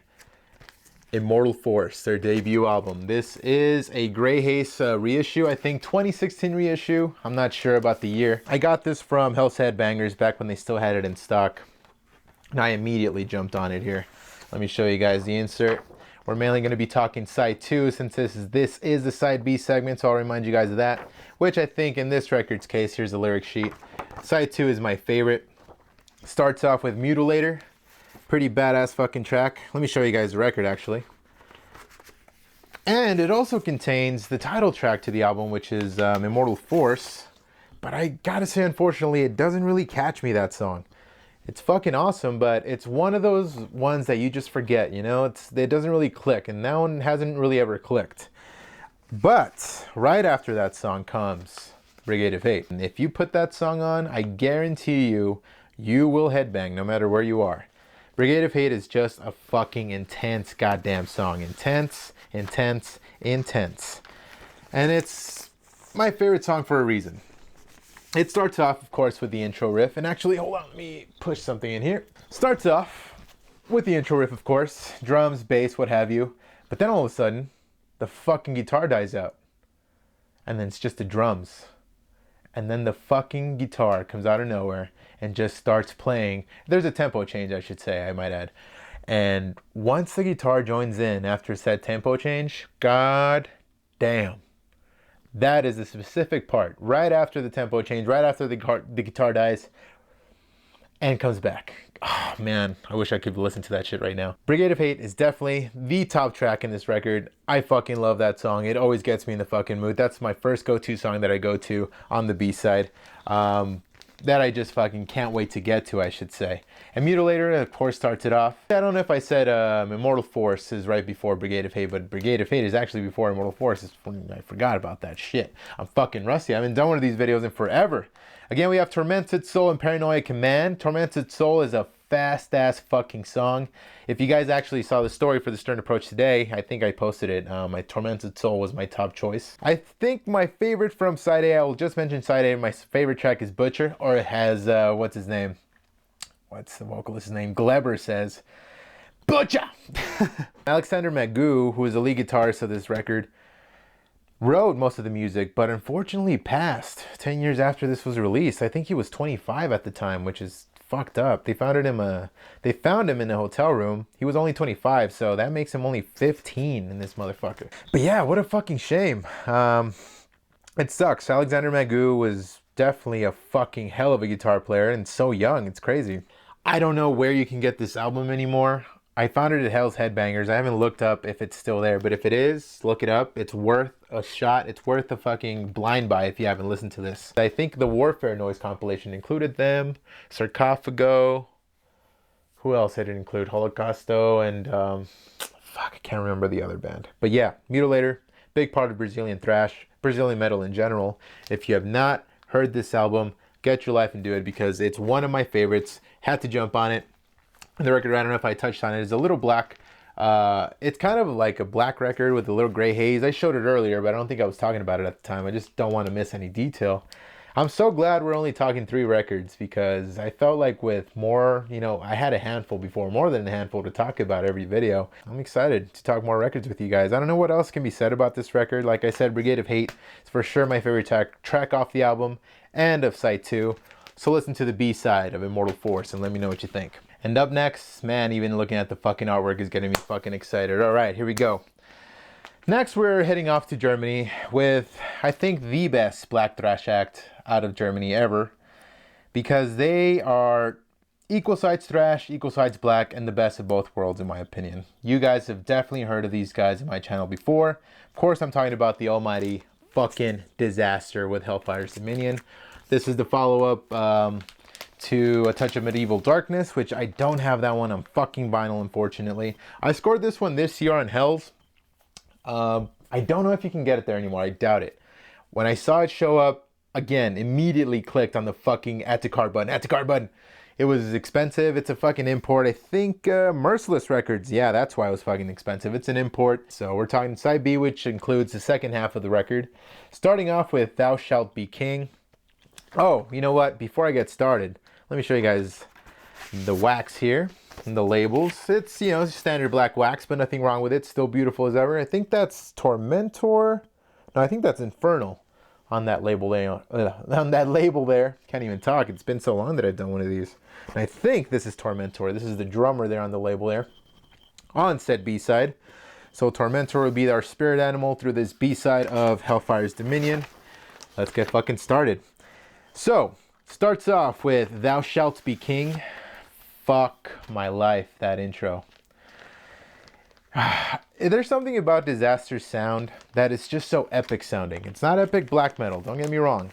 Immortal Force, their debut album. This is a Grey Haze reissue, I think 2016 reissue. I'm not sure about the year. I got this from Hell's Headbangers back when they still had it in stock. And I immediately jumped on it here. Let me show you guys the insert. We're mainly going to be talking side 2 since this is the side B segment, so I'll remind you guys of that. Which I think in this record's case, here's the lyric sheet. Side 2 is my favorite. Starts off with Mutilator. Pretty badass fucking track. Let me show you guys the record actually. And it also contains the title track to the album, which is Immortal Force. But I gotta say, unfortunately, it doesn't really catch me, that song. It's fucking awesome, but it's one of those ones that you just forget, you know? It doesn't really click, and that one hasn't really ever clicked. But right after that song comes Brigade of Hate. And if you put that song on, I guarantee you, you will headbang no matter where you are. Brigade of Hate is just a fucking intense goddamn song. Intense, intense, intense. And it's my favorite song for a reason. It starts off, of course, with the intro riff. And actually, hold on, let me push something in here. Starts off with the intro riff, of course. Drums, bass, what have you. But then all of a sudden, the fucking guitar dies out. And then it's just the drums. And then the fucking guitar comes out of nowhere and just starts playing. There's a tempo change, I should say, I might add. And once the guitar joins in after said tempo change, god damn. That is a specific part. Right after the tempo change, right after the guitar dies and comes back. Oh man, I wish I could listen to that shit right now. Brigade of Hate is definitely the top track in this record. I fucking love that song. It always gets me in the fucking mood. That's my first go-to song that I go to on the B-side. That I just fucking can't wait to get to, I should say. And Mutilator, of course, starts it off. I don't know if I said Immortal Force is right before Brigade of Hate, but Brigade of Hate is actually before Immortal Force. I forgot about that shit. I'm fucking rusty. I haven't done one of these videos in forever. Again, we have Tormented Soul and Paranoia Command. Tormented Soul is a fast-ass fucking song. If you guys actually saw the story for the Stern Approach today, I think I posted it. My Tormented Soul was my top choice. I think my favorite from Side A, I will just mention Side A, my favorite track is Butcher, or it has, what's his name? What's the vocalist's name? Gleber says, Butcher! Alexander Magoo, who is the lead guitarist of this record, wrote most of the music, but unfortunately passed 10 years after this was released. I think he was 25 at the time, which is fucked up. They found him in a hotel room. He was only 25, so that makes him only 15 in this motherfucker. But yeah, what a fucking shame. It sucks. Alexander Magoo was definitely a fucking hell of a guitar player and so young. It's crazy. I don't know where you can get this album anymore. I found it at Hell's Headbangers. I haven't looked up if it's still there, but if it is, look it up. It's worth a shot. It's worth a fucking blind buy if you haven't listened to this. I think the Warfare Noise compilation included them, Sarcophago. Who else did it include? Holocausto and fuck, I can't remember the other band. But yeah, Mutilator, big part of Brazilian thrash, Brazilian metal in general. If you have not heard this album, get your life and do it, because it's one of my favorites. Had to jump on it. The record, I don't know if I touched on it, is a little black. It's kind of like a black record with a little gray haze. I showed it earlier, but I don't think I was talking about it at the time. I just don't want to miss any detail. I'm so glad we're only talking 3 records, because I felt like with more, you know, I had a handful before, more than a handful to talk about every video. I'm excited to talk more records with you guys. I don't know what else can be said about this record. Like I said, Brigade of Hate is for sure my favorite track off the album and of Side 2. So listen to the B-side of Immortal Force and let me know what you think. And up next, man, even looking at the fucking artwork is getting me fucking excited. All right, here we go. Next, we're heading off to Germany with, I think, the best black thrash act out of Germany ever, because they are equal sides thrash, equal sides black, and the best of both worlds, in my opinion. You guys have definitely heard of these guys in my channel before. Of course, I'm talking about the almighty fucking Disaster with Hellfire's Dominion. This is the follow-up to A Touch of Medieval Darkness, which I don't have that one on fucking vinyl, unfortunately. I scored this one this year on Hells. I don't know if you can get it there anymore. I doubt it. When I saw it show up, again, immediately clicked on the fucking add to cart button. Add to cart button. It was expensive. It's a fucking import. I think Merciless Records. Yeah, that's why it was fucking expensive. It's an import. So we're talking side B, which includes the second half of the record. Starting off with Thou Shalt Be King. Oh, you know what? Before I get started, let me show you guys the wax here and the labels. It's, you know, standard black wax, but nothing wrong with it. Still beautiful as ever. I think that's Tormentor. No, I think that's Infernal on that label there. On that label there. Can't even talk. It's been so long that I've done one of these. And I think this is Tormentor. This is the drummer there on the label there. On said B-side. So Tormentor would be our spirit animal through this B-side of Hellfire's Dominion. Let's get fucking started. So, starts off with Thou Shalt Be King. Fuck my life, that intro. There's something about Disaster's sound that is just so epic sounding. It's not epic black metal, don't get me wrong.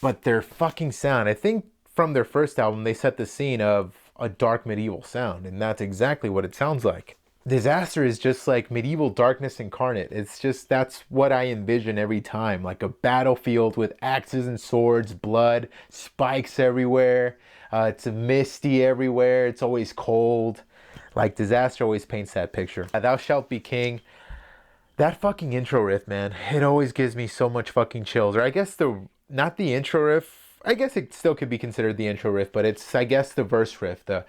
But their fucking sound, I think from their first album, they set the scene of a dark medieval sound. And that's exactly what it sounds like. Disaster is just like medieval darkness incarnate. It's just, that's what I envision every time. Like a battlefield with axes and swords, blood, spikes everywhere. It's misty everywhere. It's always cold. Like Disaster always paints that picture. Thou Shalt Be King. That fucking intro riff, man. It always gives me so much fucking chills. Or I guess not the intro riff. I guess it still could be considered the intro riff, but it's, I guess, the verse riff. The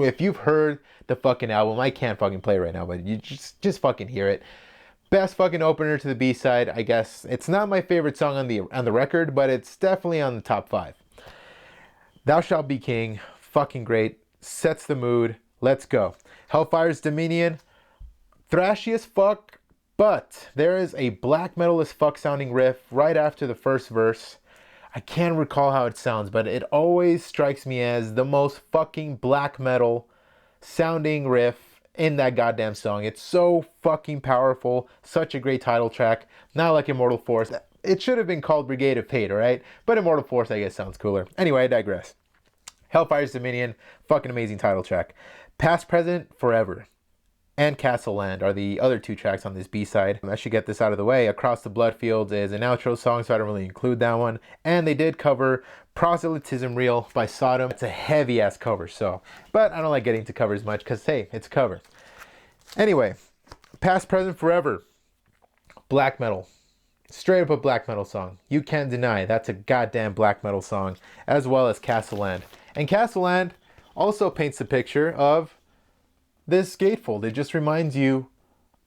if you've heard the fucking album, I can't fucking play it right now, but you just fucking hear it. Best fucking opener to the B-side, I guess. It's not my favorite song on the record, but it's definitely on the top 5. Thou Shalt Be King, fucking great. Sets the mood. Let's go. Hellfire's Dominion, thrashy as fuck, but there is a black metal as fuck sounding riff right after the first verse. I can't recall how it sounds, but it always strikes me as the most fucking black metal sounding riff in that goddamn song. It's so fucking powerful. Such a great title track. Not like Immortal Force. It should have been called Brigade of Hate, alright? But Immortal Force, I guess, sounds cooler. Anyway, I digress. Hellfire's Dominion, fucking amazing title track. Past, Present, Forever, and Castle Land are the other 2 tracks on this B-side. I should get this out of the way. Across the Bloodfields is an outro song, so I don't really include that one. And they did cover Proselytism Real by Sodom. It's a heavy-ass cover, so. But I don't like getting to covers much, because, hey, it's a cover. Anyway, Past, Present, Forever. Black metal. Straight up a black metal song. You can't deny that's a goddamn black metal song. As well as Castle Land. And Castle Land also paints the picture of this gatefold. It just reminds you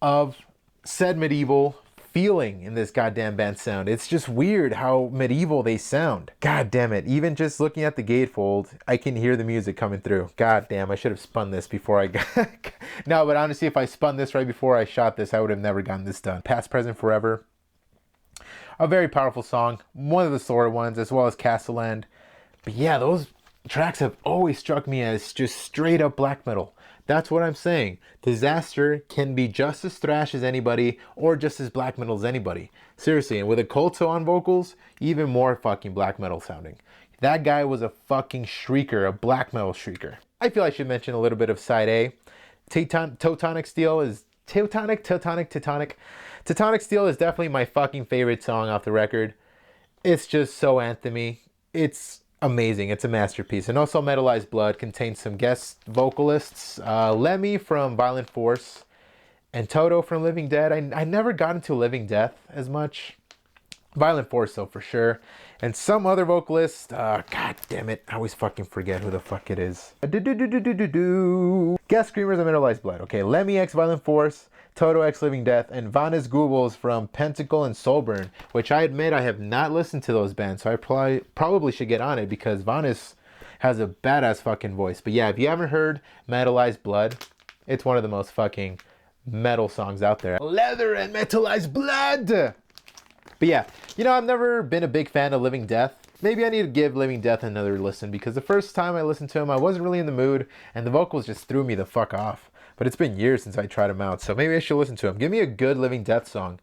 of said medieval feeling in this goddamn band sound. It's just weird how medieval they sound. God damn it. Even just looking at the gatefold, I can hear the music coming through. God damn, I should have spun this before I got... No, but honestly, if I spun this right before I shot this, I would have never gotten this done. Past, Present, Forever. A very powerful song. One of the slower ones, as well as Castle Land. But yeah, those tracks have always struck me as just straight up black metal. That's what I'm saying. Disaster can be just as thrash as anybody or just as black metal as anybody. Seriously, and with Occulto on vocals, even more fucking black metal sounding. That guy was a fucking shrieker, a black metal shrieker. I feel I should mention a little bit of side A. Teutonic Steel is Teutonic Steel is definitely my fucking favorite song off the record. It's just so anthemy. It's amazing. It's a masterpiece. And also Metalized Blood contains some guest vocalists. Lemmy from Violent Force and Toto from Living Dead. I never got into Living Death as much. Violent Force though, for sure. And some other vocalist. God damn it. I always fucking forget who the fuck it is. Guest screamers of Metalized Blood. Okay, Lemmy X Violent Force, Toto X Living Death, and Vannes Googles from Pentacle and Soulburn, which I admit I have not listened to those bands, so I probably should get on it because Vannes has a badass fucking voice. But yeah, if you haven't heard Metalized Blood, it's one of the most fucking metal songs out there. Leather and Metalized Blood! But yeah, you know, I've never been a big fan of Living Death. Maybe I need to give Living Death another listen because the first time I listened to him, I wasn't really in the mood and the vocals just threw me the fuck off. But it's been years since I tried him out, so maybe I should listen to him. Give me a good Living Death song.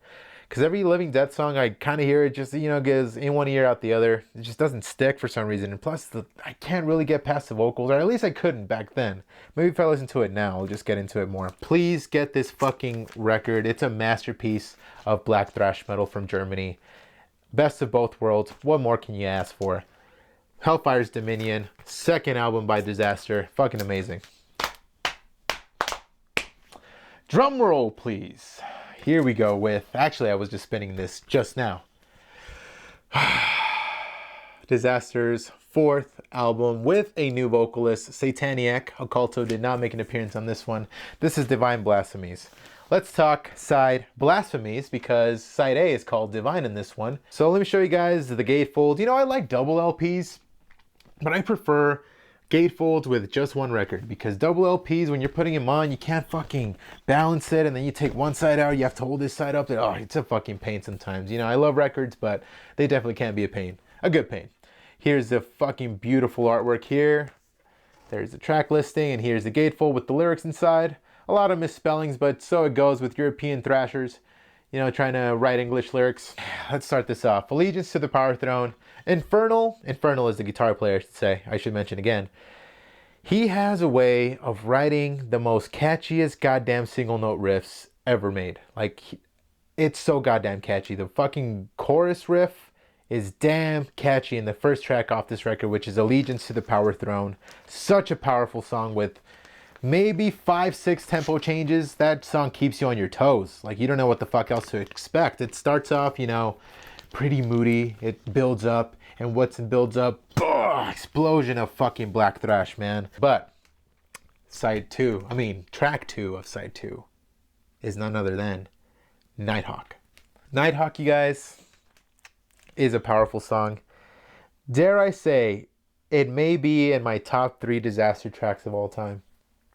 Because every Living Death song, I kind of hear it just, you know, goes in one ear out the other. It just doesn't stick for some reason. And plus, I can't really get past the vocals, or at least I couldn't back then. Maybe if I listen to it now, I'll just get into it more. Please get this fucking record. It's a masterpiece of black thrash metal from Germany. Best of both worlds. What more can you ask for? Hellfire's Dominion, second album by Disaster. Fucking amazing. Drum roll, please. Here we go with, actually I was just spinning this just now. Disaster's fourth album with a new vocalist, Sataniac. Occulto did not make an appearance on this one. This is Divine Blasphemies. Let's talk side Blasphemies because side A is called Divine in this one. So let me show you guys the gatefold. You know, I like double LPs, but I prefer gatefolds with just one record because double LPs, when you're putting them on, you can't fucking balance it, and then you take one side out, you have to hold this side up. Oh, it's a fucking pain sometimes. You know, I love records, but they definitely can be a pain. A good pain. Here's the fucking beautiful artwork here. There's the track listing, and here's the gatefold with the lyrics inside. A lot of misspellings, but so it goes with European thrashers, you know, trying to write English lyrics. Let's start this off. Allegiance to the Power Throne. Infernal is the guitar player, I should mention again. He has a way of writing the most catchiest goddamn single note riffs ever made. Like, it's so goddamn catchy. The fucking chorus riff is damn catchy in the first track off this record, which is Allegiance to the Power Throne. Such a powerful song with maybe 5-6 tempo changes. That song keeps you on your toes. Like, you don't know what the fuck else to expect. It starts off, you know, pretty moody. It builds up, and once it builds up, explosion of fucking black thrash, man. But track 2 of side 2 is none other than Nighthawk. Nighthawk, you guys, is a powerful song. Dare I say, it may be in my top 3 Disaster tracks of all time.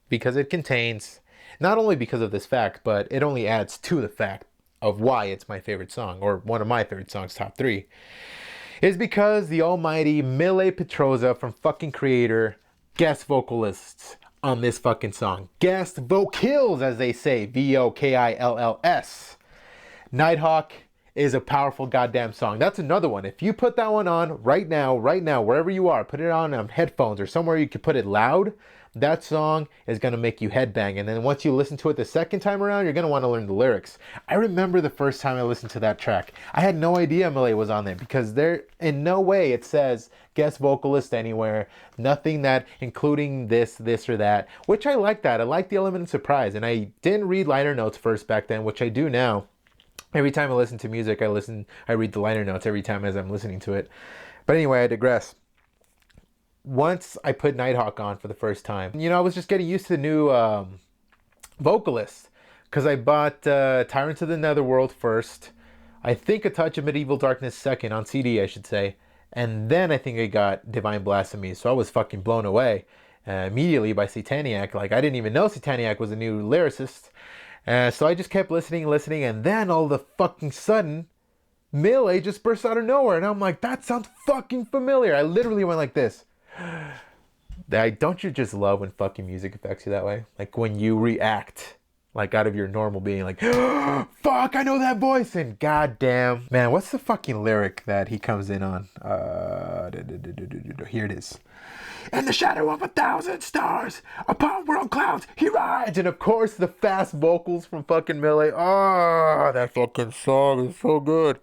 Because it contains, not only because of this fact, but it only adds to the fact of why it's my favorite song, or one of my favorite songs, top 3, is because the almighty Mille Petroza from fucking Creator guest vocalists on this fucking song. Guest vocals, as they say, VOKILLS. Nighthawk is a powerful goddamn song. That's another one. If you put that one on right now, wherever you are, put it on headphones or somewhere you can put it loud, that song is going to make you headbang. And then once you listen to it the second time around, you're going to want to learn the lyrics. I remember the first time I listened to that track, I had no idea Mille was on there because there in no way it says guest vocalist anywhere. Nothing that including this or that, which I like that. I like the element of surprise. And I didn't read liner notes first back then, which I do now. Every time I listen to music, I read the liner notes every time as I'm listening to it. But anyway, I digress. Once I put Nighthawk on for the first time, you know, I was just getting used to the new vocalist because I bought Tyrants of the Netherworld first. I think A Touch of Medieval Darkness second, on CD I should say. And then I think I got Divine Blasphemy. So I was fucking blown away immediately by Sataniac. Like, I didn't even know Sataniac was a new lyricist. So I just kept listening, and then all the fucking sudden, Mille just burst out of nowhere. And I'm like, that sounds fucking familiar. I literally went like this. Don't you just love when fucking music affects you that way? Like when you react like out of your normal being, like, fuck, I know that voice, and goddamn, man, what's the fucking lyric that he comes in on? Here it is. In the shadow of 1,000 stars, upon world clouds, he rides. And of course, the fast vocals from fucking Millie. Oh, that fucking song is so good.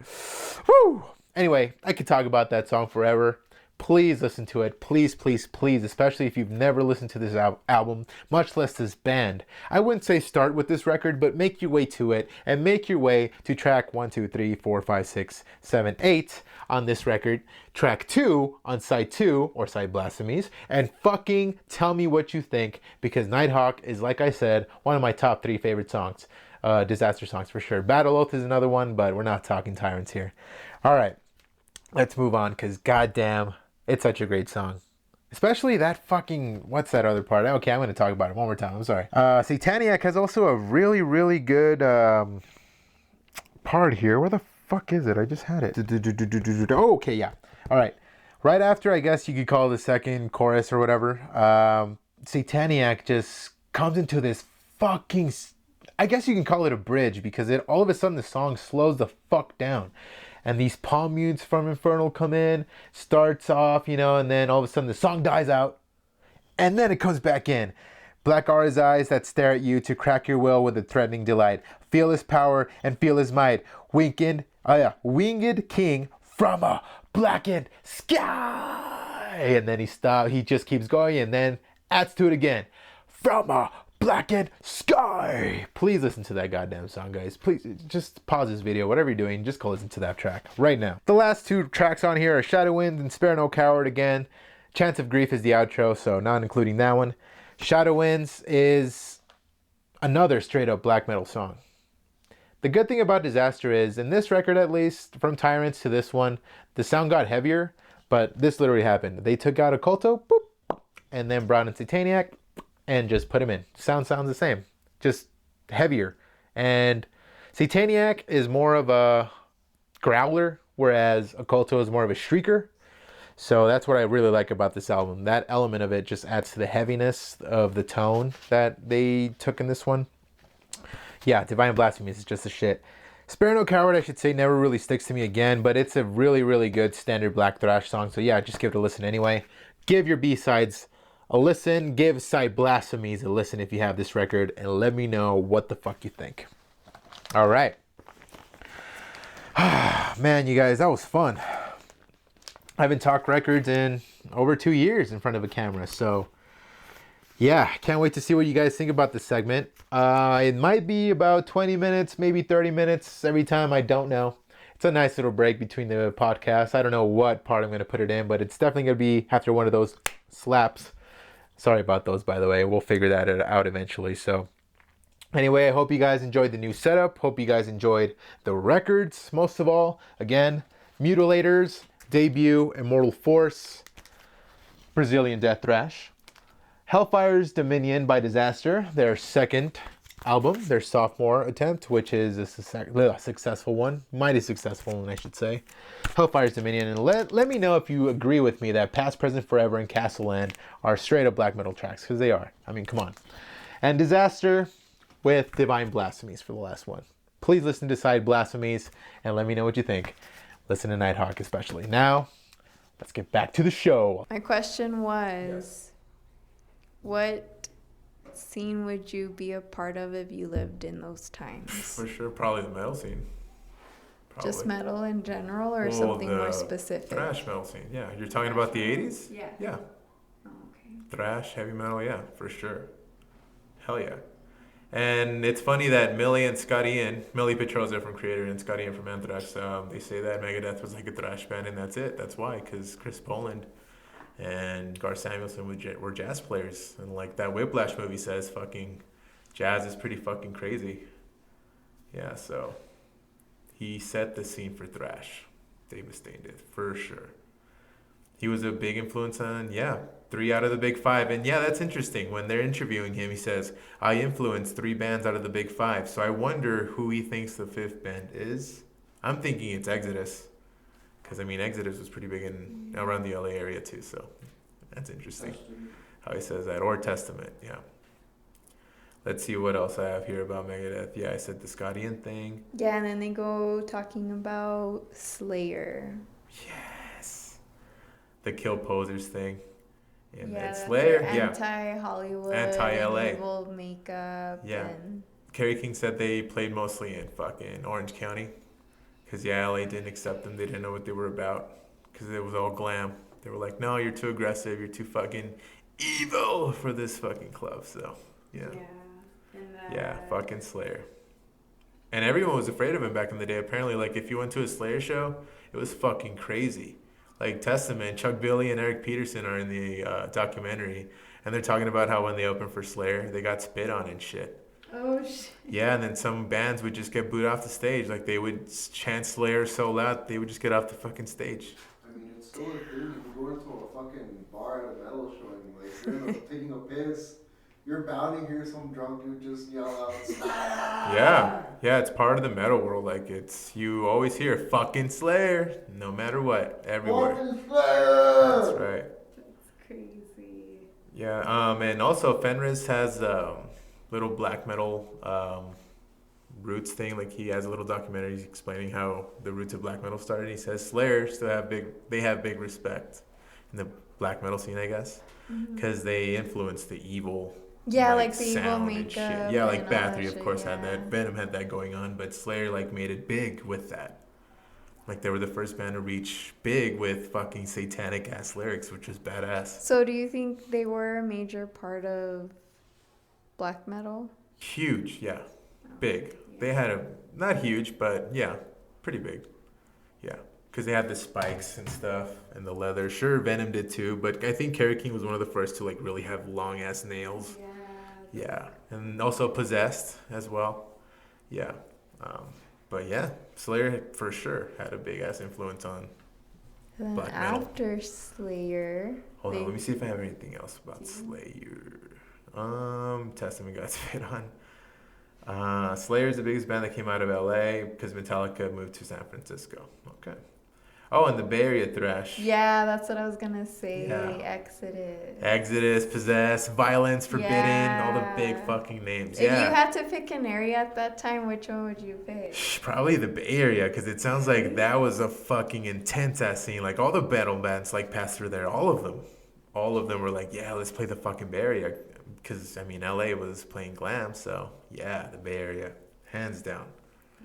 Woo! Anyway, I could talk about that song forever. Please listen to it. Please, please, please. Especially if you've never listened to this album, much less this band. I wouldn't say start with this record, but make your way to it and make your way to track 1, 2, 3, 4, 5, 6, 7, 8 on this record. Track 2 on side 2 or side Blasphemies. And fucking tell me what you think, because Nighthawk is, like I said, one of my top 3 favorite songs. Disaster songs for sure. Battle Oath is another one, but we're not talking Tyrants here. All right. Let's move on, because goddamn, it's such a great song. Especially that fucking, what's that other part? Okay, I'm going to talk about it one more time. I'm sorry. Sataniac has also a really, really good part here. Where the fuck is it? I just had it. Oh, okay, yeah. All right. Right after, I guess you could call it the second chorus or whatever, Sataniac just comes into this fucking, I guess you can call it a bridge, because all of a sudden the song slows the fuck down. And these palm mutes from Infernal come in, starts off, and then all of a sudden the song dies out. And then it comes back in. Black are his eyes that stare at you to crack your will with a threatening delight. Feel his power and feel his might. Winged king from a blackened sky. And then he just keeps going and then adds to it again. From a blackened sky. Please listen to that goddamn song, guys. Please just pause this video, whatever you're doing, just go listen to that track right now. The last 2 tracks on here are Shadow Winds and Spare No Coward again. Chance of Grief is the outro, so not including that one. Shadow Winds is another straight up black metal song. The good thing about Disaster is, in this record at least, from Tyrants to this one, the sound got heavier, but this literally happened. They took out Occulto, boop, and then brought in Sataniac, and just put him in. Sounds the same, just heavier. And Sataniac is more of a growler, whereas Occulto is more of a shrieker. So that's what I really like about this album. That element of it just adds to the heaviness of the tone that they took in this one. Yeah, Divine Blasphemies is just a shit. Spare No Coward, I should say, never really sticks to me again, but it's a really, really good standard black thrash song. So yeah, just give it a listen anyway. Give your B-sides a listen. Give Side Blasphemies a listen if you have this record, and let me know what the fuck you think. All right. Man, you guys, that was fun. I haven't talked records in over 2 years in front of a camera, so yeah, can't wait to see what you guys think about this segment. It might be about 20 minutes, maybe 30 minutes every time. I don't know. It's a nice little break between the podcasts. I don't know what part I'm going to put it in, but it's definitely going to be after one of those slaps. Sorry about those, by the way. We'll figure that out eventually. So anyway, I hope you guys enjoyed the new setup. Hope you guys enjoyed the records, most of all. Again, Mutilators, debut, Immortal Force, Brazilian Death Thrash. Hellfire's Dominion by Disaster, their second album, their sophomore attempt, which is a successful one. Mighty successful one, I should say. Hellfire's Dominion. And let me know if you agree with me that Past, Present, Forever, and Castle Land are straight up black metal tracks, because they are. I mean, come on. And Disaster with Divine Blasphemies for the last one. Please listen to Side Blasphemies and let me know what you think. Listen to Nighthawk especially. Now, let's get back to the show. My question was, what scene would you be a part of if you lived in those times? For sure, probably the metal scene. Probably. Just metal in general, or something more specific? Thrash metal scene, yeah. You're talking about the 80s? Yeah. Yeah. Oh, okay. Thrash, heavy metal, yeah, for sure. Hell yeah. And it's funny that Millie and Scott Ian, Millie Petroza from Creator and Scott Ian from Anthrax, they say that Megadeth was like a thrash band, and that's it. That's why, because Chris Poland and Gar Samuelson were jazz players. And like that Whiplash movie says, fucking jazz is pretty fucking crazy. Yeah, so he set the scene for thrash. Dave Mustaine did, for sure. He was a big influence on, 3 out of the big 5. And yeah, that's interesting. When they're interviewing him, he says, I influenced 3 bands out of the big 5. So I wonder who he thinks the 5th band is. I'm thinking it's Exodus. Because, I mean, Exodus was pretty big around the LA area, too. So that's interesting. how he says that, or Testament. Yeah. Let's see what else I have here about Megadeth. Yeah, I said the Scottian thing. Yeah, and then they go talking about Slayer. Yes. The Kill Posers thing. And Yeah, then that's Slayer. their Yeah. anti-Hollywood, Anti-LA. evil makeup. Yeah. And Kerry King said they played mostly in fucking Orange County. Because, yeah, LA didn't accept them. They didn't know what they were about. Because it was all glam. They were like, no, you're too aggressive. You're too fucking evil for this fucking club. So, yeah. Yeah, fucking Slayer. And everyone was afraid of him back in the day. Apparently, like, if you went to a Slayer show, it was fucking crazy. Like, Testament, Chuck Billy and Eric Peterson are in the documentary. And they're talking about how when they opened for Slayer, they got spit on and shit. Oh, shit. Yeah, and then some bands would just get booed off the stage. Like, they would chant Slayer so loud, they would just get off the fucking stage. I mean, it's still a thing. You can go into a fucking bar at a metal show and, like, you're taking a piss. You're bound to hear some drunk dude just yell out, Slayer! Yeah, it's part of the metal world. Like, it's, you always hear fucking Slayer, no matter what, everywhere. Fucking Slayer! That's right. That's crazy. Yeah, and also Fenris has little black metal roots thing. Like, he has a little documentary explaining how the roots of black metal started. He says Slayer still have big respect in the black metal scene, I guess, because they influenced the evil. Yeah, like the evil sound and makeup. shit. Yeah, like and all Bathory, that of shit, course, had yeah. that. Venom had that going on, but Slayer, like, made it big with that. Like, they were the first band to reach big with fucking satanic ass lyrics, which was badass. So, do you think they were a major part of black metal? Huge, yeah. Big. They had a, not huge, but yeah, pretty big. Yeah. Because they had the spikes and stuff and the leather. Sure, Venom did too, but I think Kerry King was one of the first to, like, really have long ass nails. Yeah. And also Possessed as well. Yeah. But yeah, Slayer for sure had a big ass influence on. Then Black metal. after Slayer, Hold on, let me see if I have anything else about Slayer. Testament got spit on. Slayer is the biggest band that came out of LA because Metallica moved to San Francisco. Okay. Oh, and the Bay Area thrash. Yeah, that's what I was gonna say. Yeah. Exodus, Possessed, Violence, Forbidden, all the big Yeah. fucking names. If Yeah. you had to pick an area at that time, which one would you pick? Probably the Bay Area, because it sounds like that was a fucking intense ass scene. Like, all the battle bands like passed through there. All of them were like, yeah, let's play the fucking Bay Area. Because, I mean, LA was playing glam, so yeah, the Bay Area, hands down.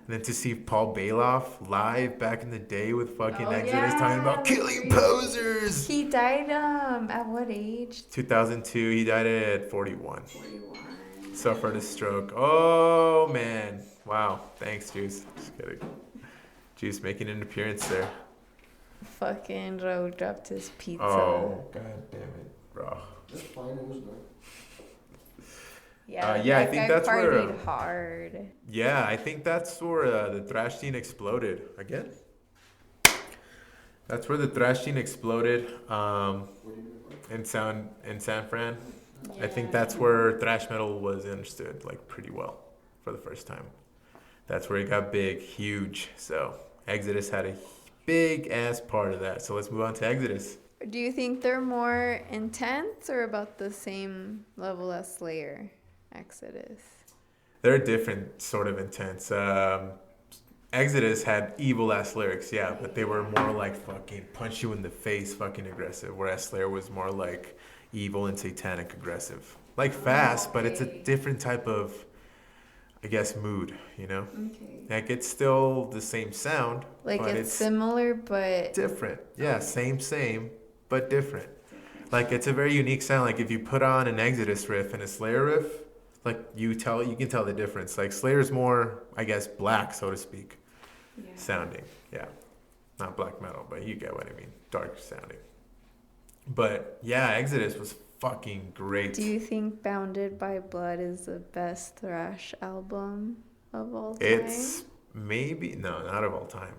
And then to see Paul Bailoff live back in the day with fucking Oh, Exodus talking about yeah. killing posers. He died at what age? 2002, he died at 41. 41. Suffered a stroke. Oh, man. Wow. Thanks, Juice. Just kidding. Juice making an appearance there. Fucking Raul dropped his pizza. Oh, god damn it, bro. It's fine, it was good. Yeah, yeah, I that think guy that's where, partied hard. Yeah, I think that's where the thrash scene exploded. Again? That's where the thrash scene exploded What do you mean? in San Fran. I think that's where thrash metal was understood, like, pretty well for the first time. That's where it got big, huge. So Exodus had a big ass part of that. So let's move on to Exodus. Do you think they're more intense or about the same level as Slayer? Exodus. They're different sort of intense. Exodus had evil ass lyrics, yeah, but they were more like fucking punch you in the face, fucking aggressive. Whereas Slayer was more like evil and satanic aggressive. Like fast, but it's a different type of, I guess, mood, you know? Okay. Like, it's still the same sound. Like, but it's similar, but different. Yeah, same, but different. Like, it's a very unique sound. Like, if you put on an Exodus riff and a Slayer riff, like, you can tell the difference. Like, Slayer's more, I guess, black, so to speak, sounding. Yeah. Not black metal, but you get what I mean. Dark sounding. But, yeah, Exodus was fucking great. do you think Bounded by Blood is the best thrash album of all time? It's maybe, no, not of all time.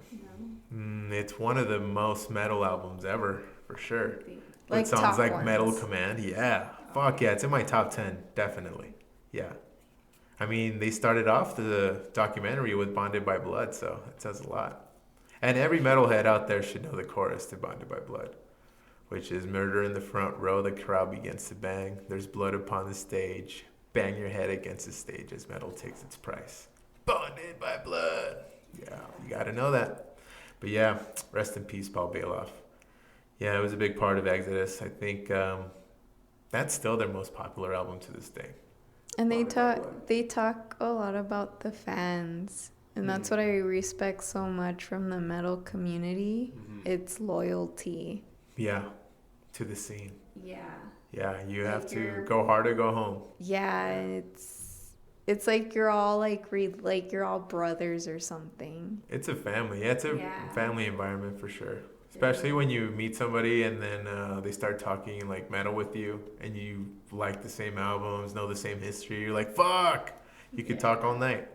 No. It's one of the most metal albums ever, for sure. Like With songs top like ones. Metal Command, yeah. Fuck yeah, it's in my top 10, definitely. Yeah. I mean, they started off the documentary with Bonded by Blood, so it says a lot. And every metalhead out there should know the chorus to Bonded by Blood. which is murder in the front row. The crowd begins to bang. There's blood upon the stage. Bang your head against the stage as metal takes its price. Bonded by blood. Yeah, you gotta know that. But yeah, rest in peace, Paul Bailoff. Yeah, it was a big part of Exodus. I think that's still their most popular album to this day. And they talk a lot about the fans. And that's what I respect so much from the metal community. It's loyalty. Yeah, to the scene. Yeah. Yeah, you Like have to you're- go hard or go home. Yeah, it's like you're all like you're all brothers or something. It's a family. Yeah, it's a Yeah. family environment for sure. Especially when you meet somebody and then they start talking like metal with you and you like the same albums, know the same history. You're like, fuck! You could talk all night.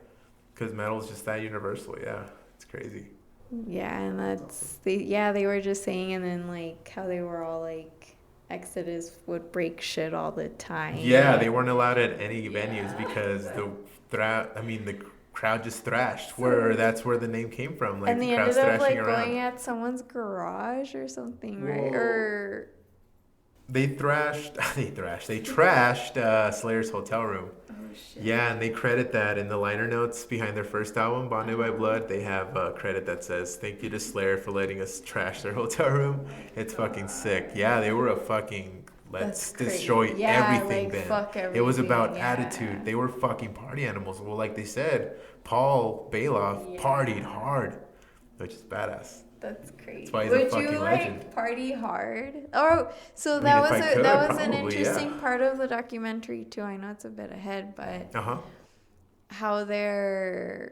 Because metal is just that universal. Yeah, it's crazy. Yeah, and they were just saying, and then like how they were all like Exodus would break shit all the time. Yeah, they weren't allowed at any venues because the crowd just thrashed. That's where the name came from. Like and the they crowd's ended up thrashing like around. going at someone's garage or something, right? Whoa. Or They trashed Slayer's hotel room. oh shit. Yeah, and they credit that in the liner notes behind their first album, Bonded by Blood. They have a credit that says, "Thank you to Slayer for letting us trash their hotel room." It's fucking sick. Yeah, they were a fucking let's That's crazy. destroy Yeah, everything like, band. fuck It was everything, about yeah. attitude. They were fucking party animals. Well, like they said, Paul Bailoff Yeah. partied hard, which is badass. That's crazy. That's why he's a Would fucking you legend. like party hard? Oh, so I mean, that if was I could, that was an probably, interesting yeah. part of the documentary too. I know it's a bit ahead, but Uh-huh. how the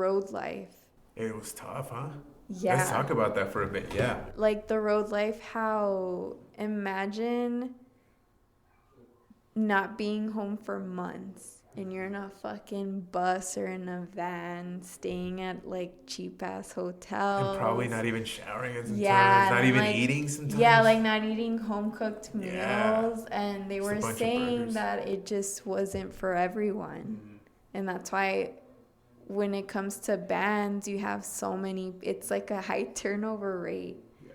road life. It was tough, huh? Yeah. Let's talk about that for a bit. Yeah. Like the road life, how imagine not being home for months and you're in a fucking bus or in a van staying at like cheap ass hotels. And probably not even showering sometimes. Yeah, Not and, even like, eating sometimes. Yeah, like not eating home cooked meals. Yeah. And they Just a were bunch of saying burgers. that it just wasn't for everyone. And that's why when it comes to bands, you have so many, it's like a high turnover rate. Yeah.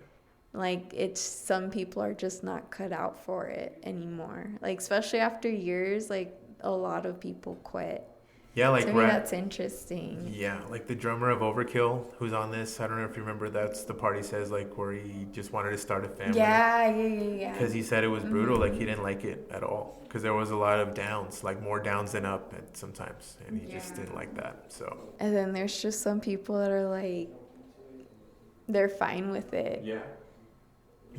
Like it's some people are just not cut out for it anymore. Like especially after years, like a lot of people quit. Yeah, like To me, that's interesting. Yeah, like the drummer of Overkill, who's on this. I don't know if you remember. That's the part he says, like where he just wanted to start a family. Yeah. Because he said it was brutal. Like he didn't like it at all. Because there was a lot of downs, like more downs than up at sometimes, and he just didn't like that. So. And then there's just some people that are like, they're fine with it. Yeah.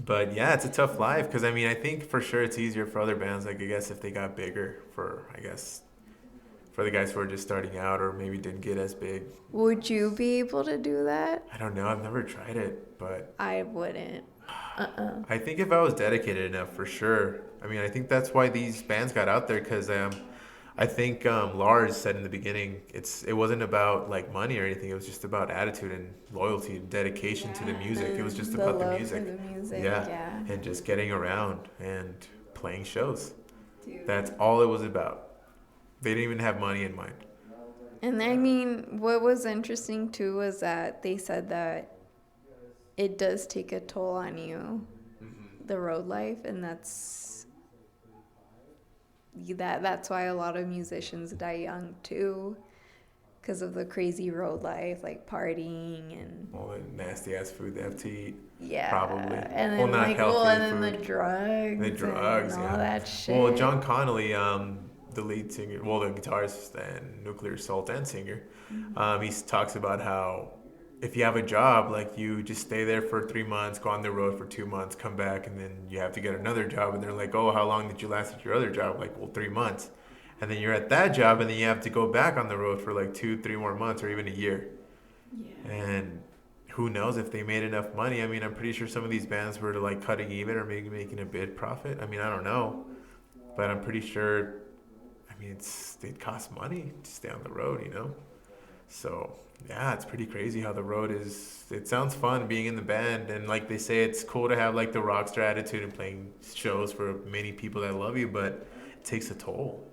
But yeah, it's a tough life because I mean I think for sure it's easier for other bands, like I guess if they got bigger, for the guys who are just starting out or maybe didn't get as big. Would you be able to do that? I don't know, I've never tried it, but I wouldn't. I think if I was dedicated enough, for sure. I mean, I think that's why these bands got out there because I think Lars said in the beginning it wasn't about like money or anything. It was just about attitude and loyalty and dedication to the music. It was just about the love music. For the music. Yeah. And just getting around and playing shows. Dude. That's all it was about. They didn't even have money in mind. And I mean, what was interesting too was that they said that it does take a toll on you, the road life, and that's why a lot of musicians die young too, because of the crazy road life, like partying and All the nasty ass food they have to eat. yeah, Probably. and then Well, not like healthy and then food. the drugs, The drugs, and all yeah. that shit. Well, John Connolly, the lead singer, well, the guitarist and Nuclear Assault and singer, he talks about how if you have a job, like you just stay there for 3 months, go on the road for 2 months, come back, and then you have to get another job. And they're like, oh, how long did you last at your other job? Like, well, 3 months. And then you're at that job, and then you have to go back on the road for like 2-3 more months or even a year. Yeah. And who knows if they made enough money. I mean, I'm pretty sure some of these bands were like cutting even or maybe making a bit profit. I mean, I don't know. But I'm pretty sure, I mean, it costs money to stay on the road, you know? So, yeah, it's pretty crazy how the road is. It sounds fun being in the band. And like they say, it's cool to have like the rockstar attitude and playing shows for many people that love you, but it takes a toll.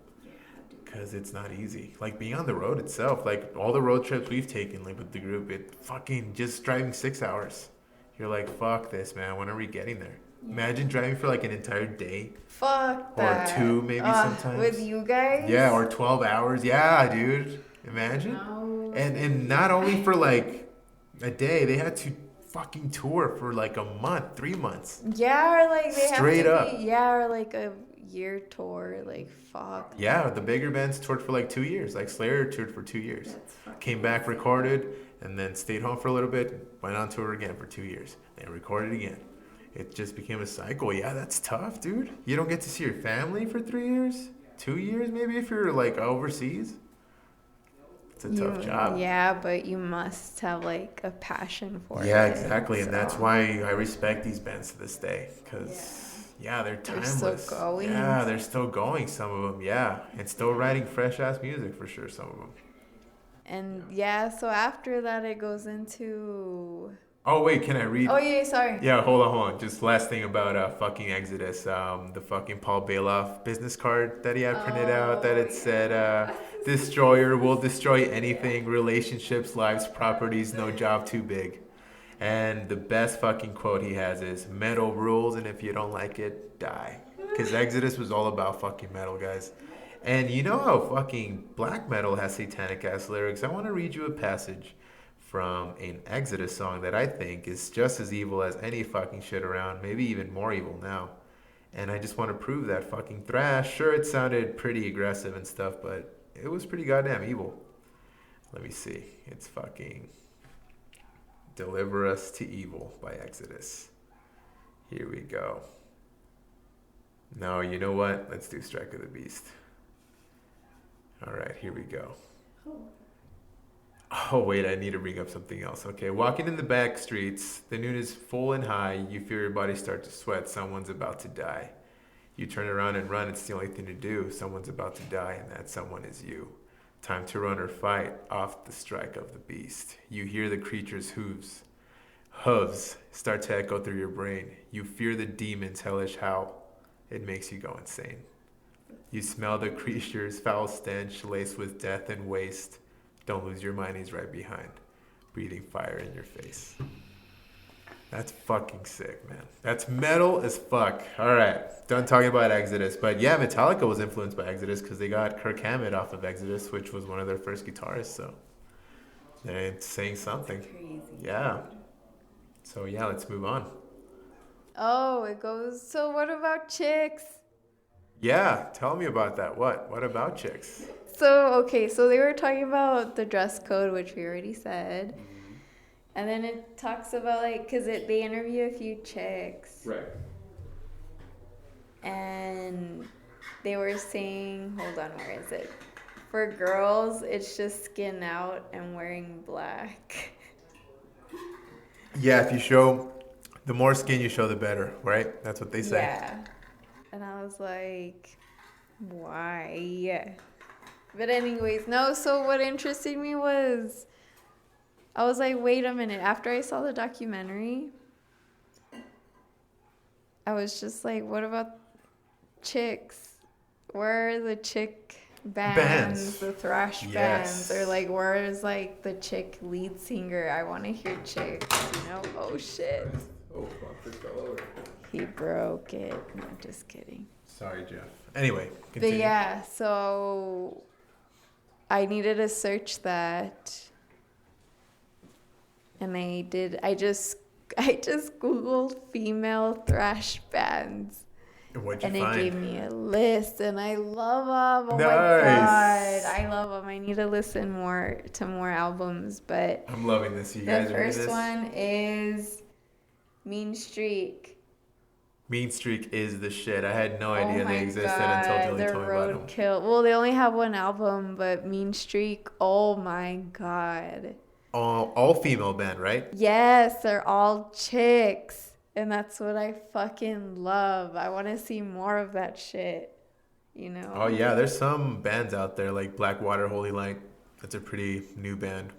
Because it's not easy. Like being on the road itself, like all the road trips we've taken, like with the group, it fucking just driving 6 hours. You're like, fuck this, man. When are we getting there? Imagine driving for like an entire day. Fuck Or that. 2 maybe sometimes. With you guys? Yeah, or 12 hours. Yeah, dude. Imagine. No. And not only for like a day, they had to fucking tour for like a month, 3 months. Yeah, or like they Straight have to up. be, yeah, or like a year tour. Like, fuck. Yeah, the bigger bands toured for like 2 years. Like Slayer toured for 2 years. That's fucking Came back, recorded, and then stayed home for a little bit, went on tour again for 2 years, and recorded again. It just became a cycle. Yeah, that's tough, dude. You don't get to see your family for 3 years, 2 years maybe if you're like overseas. It's a tough job. Yeah, but you must have like a passion for it. Yeah, exactly, and so. that's why I respect these bands to this day, because yeah, they're timeless. They're still going. Yeah, they're still going. Some of them, yeah, and still writing fresh ass music for sure. Some of them. And yeah, so after that it goes into. Oh wait, can I read? Oh yeah, sorry. Yeah, hold on. Just last thing about fucking Exodus. The fucking Paul Bailoff business card that he had printed out that it said, "Destroyer will destroy anything, relationships, lives, properties, no job too big." And the best fucking quote he has is, "Metal rules, and if you don't like it, die." Because Exodus was all about fucking metal, guys. And you know how fucking black metal has satanic ass lyrics? I want to read you a passage from an Exodus song that I think is just as evil as any fucking shit around, maybe even more evil now. And I just want to prove that fucking thrash. Sure, it sounded pretty aggressive and stuff, but it was pretty goddamn evil. Let me see. It's fucking Deliver Us to Evil by Exodus. Here we go. No, you know what? Let's do Strike of the Beast. All right, here we go. Oh, wait, I need to bring up something else. Okay, walking in the back streets, the noon is full and high. You feel your body start to sweat. Someone's about to die. You turn around and run. It's the only thing to do. Someone's about to die, and that someone is you. Time to run or fight off the strike of the beast. You hear the creature's hooves start to echo through your brain. You fear the demon's hellish howl. It makes you go insane. You smell the creature's foul stench laced with death and waste. Don't lose your mind, he's right behind, breathing fire in your face. That's fucking sick, man. That's metal as fuck. All right, done talking about Exodus. But yeah, Metallica was influenced by Exodus because they got Kirk Hammett off of Exodus, which was one of their first guitarists. So they're saying something. Crazy. Yeah. So yeah, let's move on. Oh, it goes. So what about chicks? Yeah, tell me about that. What about chicks? So, okay, so they were talking about the dress code, which we already said. And then it talks about, like, because they interview a few chicks. Right. And they were saying, hold on, where is it? For girls, it's just skin out and wearing black. Yeah, the more skin you show, the better, right? That's what they say. Yeah. And I was like, why? But anyways, no, so what interested me was, I was like, wait a minute. After I saw the documentary, I was just like, what about chicks? Where are the chick bands. The thrash bands? Or like, where is like the chick lead singer? I want to hear chicks, you know? Oh, shit. Oh, fuck, this fell over. He broke it. No, just kidding. Sorry, Jeff. Anyway, continue. But yeah, so I needed to search that, and I just Googled female thrash bands, What'd you and find? it gave me a list, and I love them. Oh my Nice. god, I love them. I need to listen more to more albums, but I'm loving this. You the guys ready first this? one is Mean Streak. Mean Streak is the shit. I had no idea Oh my they existed God, until Dilly they're told me about them. roadkill. Well, they only have one album, but Mean Streak, oh my god. All female band, right? Yes, they're all chicks. And that's what I fucking love. I want to see more of that shit, you know? Oh yeah, there's some bands out there like Blackwater, Holy Light. That's a pretty new band.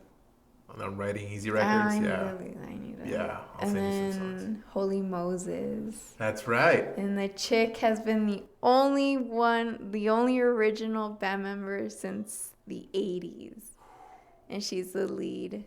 On Writing Easy Records. I need Yeah. to. Yeah, I'll And send you some songs. then Holy Moses. That's right. And the chick has been the only original band member since the 80s. And she's the lead.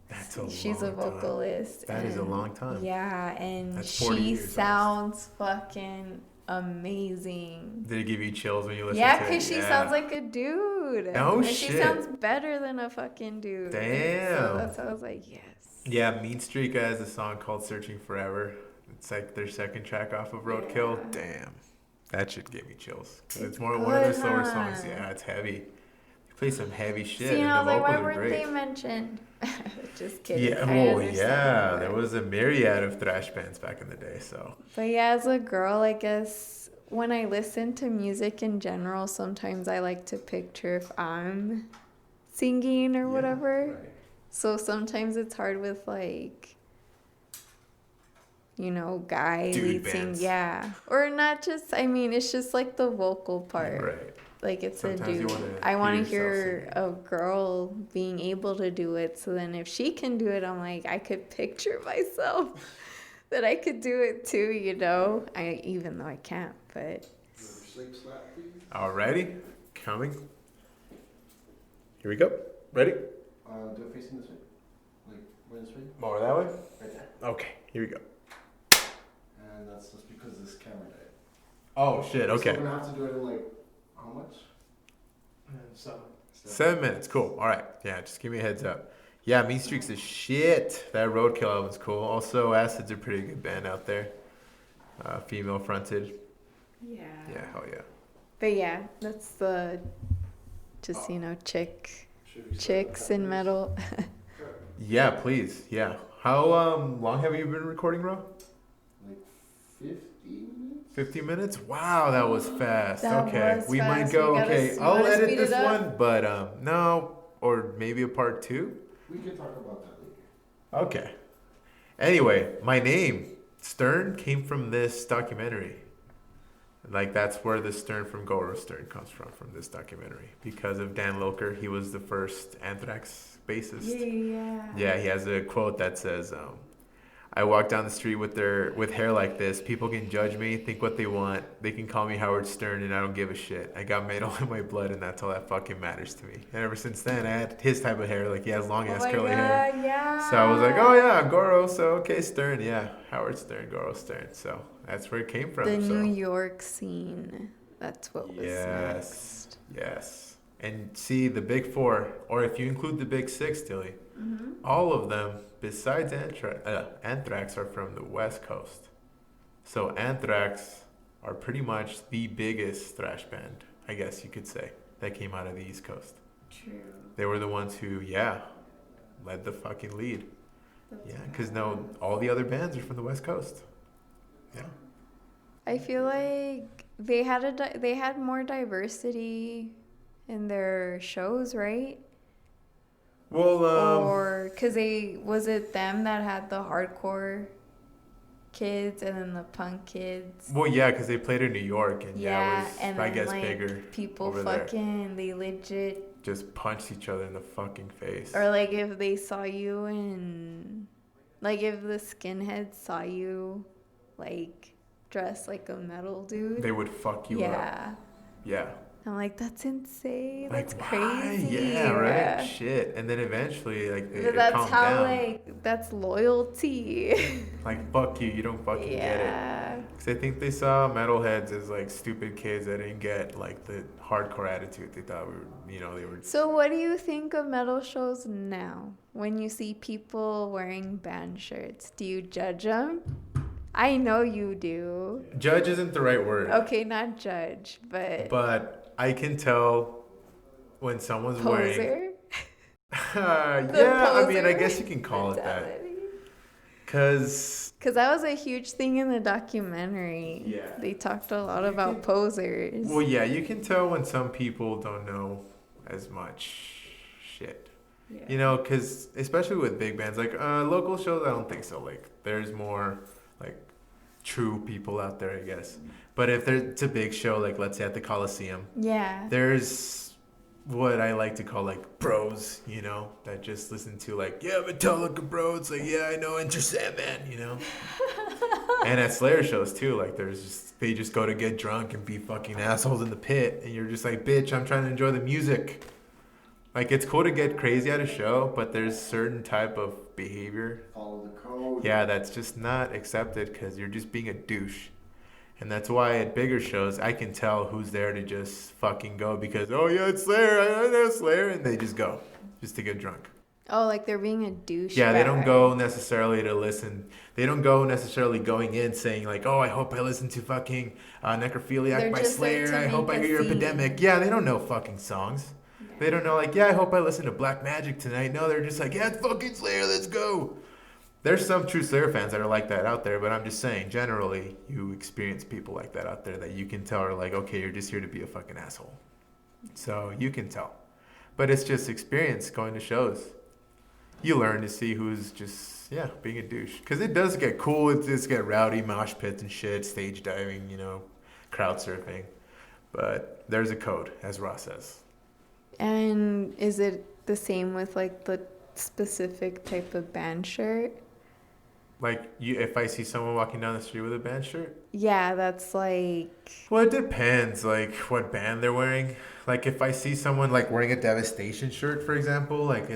That's She's a vocalist. That is a long time. Yeah, and That's 40 she years sounds fucking amazing. Did it give you chills when you listened Yeah, to it? because she sounds like a dude. Oh, and shit. She sounds better than a fucking dude. Damn. So that's why I was like, yes. Yeah, Mean Streak has a song called Searching Forever. It's like their second track off of Roadkill. Yeah. Damn. That shit gave me chills. 'Cause it's It's more one of their good, slower huh? songs. Yeah, it's heavy. They play some heavy shit, See, and I and was the like, why vocals are weren't great. they mentioned? Just kidding. Yeah, I well, understand, yeah, but- there was a myriad of thrash bands back in the day, so. But yeah, as a girl, I guess when I listen to music in general, sometimes I like to picture if I'm singing or whatever. Right. So sometimes it's hard with like, you know, guy Dude lead bands. sing, yeah, or not just. I mean, it's just like the vocal part. Right. Like it's Sometimes a you dude. wanna I want to hear hear yourself a girl being able to do it. So then, if she can do it, I'm like, I could picture myself that I could do it too. You know, even though I can't, but. Sleep slap, please. Alrighty, coming. Here we go. Ready? Do it facing this way. Like, right this way. More that way? Right there. Okay, here we go. And that's just because this camera died. Oh shit, So okay. we're gonna have to do it in like, how much? 7 minutes, cool. Alright, yeah, just give me a heads up. Yeah, Mean Streak's is shit. That Roadkill album's cool. Also, Acid's a pretty good band out there. Female fronted. Yeah. Yeah, hell yeah. But yeah, that's the just chicks in metal. Yeah, please. Yeah. How long have you been recording, Ro? Like 50 minutes? 50 minutes? Wow, that was fast. That okay. was We might fast. go, We gotta okay, s- I'll wanna edit speed this it up? one, but no, or maybe a part 2? We can talk about that later. Okay. Anyway, my name, Stern, came from this documentary. Like, that's where the Stern from Goro Stern comes from this documentary. Because of Dan Lilker, he was the first Anthrax bassist. Yeah. Yeah, he has a quote that says, I walk down the street with hair like this. People can judge me, think what they want. They can call me Howard Stern, and I don't give a shit. I got metal in my blood, and that's all that fucking matters to me. And ever since then, I had his type of hair. Like, he has long-ass curly hair. Yeah. So I was like, oh, yeah, I'm Goro. So, okay, Stern. Yeah, Howard Stern, Goro Stern. So that's where it came from. The so. New York scene. That's what was Yes. Yes. And see, the big 4, or if you include the big 6, Dilly, Mm-hmm. all of them, besides Anthrax, are from the West Coast. So Anthrax are pretty much the biggest thrash band, I guess you could say, that came out of the East Coast. True. They were the ones who, led the fucking lead. Yeah, because no, all the other bands are from the West Coast. Yeah. I feel like they had more diversity in their shows, right? Well, Or because was it them that had the hardcore kids and then the punk kids? well, yeah, because they played in New York, and Yeah, it was, and I then, guess, like, bigger. People over there. they legit, Just punched each other in the fucking face. or like if they saw you in, like if the skinheads saw you, like dressed like a metal dude. They would fuck you up. Yeah. Yeah. I'm like, that's insane. Like, That's why? crazy. Yeah, right? Shit. And then eventually, like, they That's calmed how, down. like, that's loyalty. Like, fuck you. You don't fucking get it. Yeah. Because I think they saw metalheads as, like, stupid kids that didn't get, like, the hardcore attitude. They thought we were, they were... So what do you think of metal shows now? When you see people wearing band shirts, do you judge them? I know you do. Judge isn't the right word. Okay, not judge, But I can tell when someone's wearing... poser. yeah, I mean, I poser guess you can call it that. mentality. Because... That was a huge thing in the documentary. Yeah. They talked a lot about posers. Well, yeah, you can tell when some people don't know as much shit. Yeah. Because especially with big bands, like local shows, I don't think so. Like, there's more, like, true people out there, I guess. But if it's a big show, like, let's say at the Coliseum, Yeah. there's what I like to call, like, bros, that just listen to, like, yeah, Metallica, bro. It's like, yeah, I know Enter Sandman, And at Slayer shows, too, like, they just go to get drunk and be fucking assholes in the pit. And you're just like, bitch, I'm trying to enjoy the music. Like, it's cool to get crazy at a show, but there's certain type of behavior, Follow the code. yeah, that's just not accepted because you're just being a douche. And that's why at bigger shows, I can tell who's there to just fucking go because, oh yeah, it's Slayer, I know Slayer, and they just go, just to get drunk. Oh, like they're being a douche. Yeah, they don't go necessarily to listen. They don't go necessarily going in saying like, oh, I hope I listen to fucking Necrophiliac They're by just there Slayer. to I hope I make a hear scene. Epidemic. Yeah, they don't know fucking songs. They don't know like, yeah, I hope I listen to Black Magic tonight. No, they're just like, yeah, it's fucking Slayer, let's go. There's some true Slayer fans that are like that out there, but I'm just saying, generally, you experience people like that out there that you can tell are like, okay, you're just here to be a fucking asshole. So you can tell. But it's just experience going to shows. You learn to see who's just, yeah, being a douche. Because it does get cool. It does get rowdy, mosh pits and shit, stage diving, you know, crowd surfing. But there's a code, as Ross says. And is it the same with like the specific type of band shirt? Like, if I see someone walking down the street with a band shirt? Yeah, that's like... Well, it depends, like, what band they're wearing. Like, if I see someone, like, wearing a Devastation shirt, for example, like,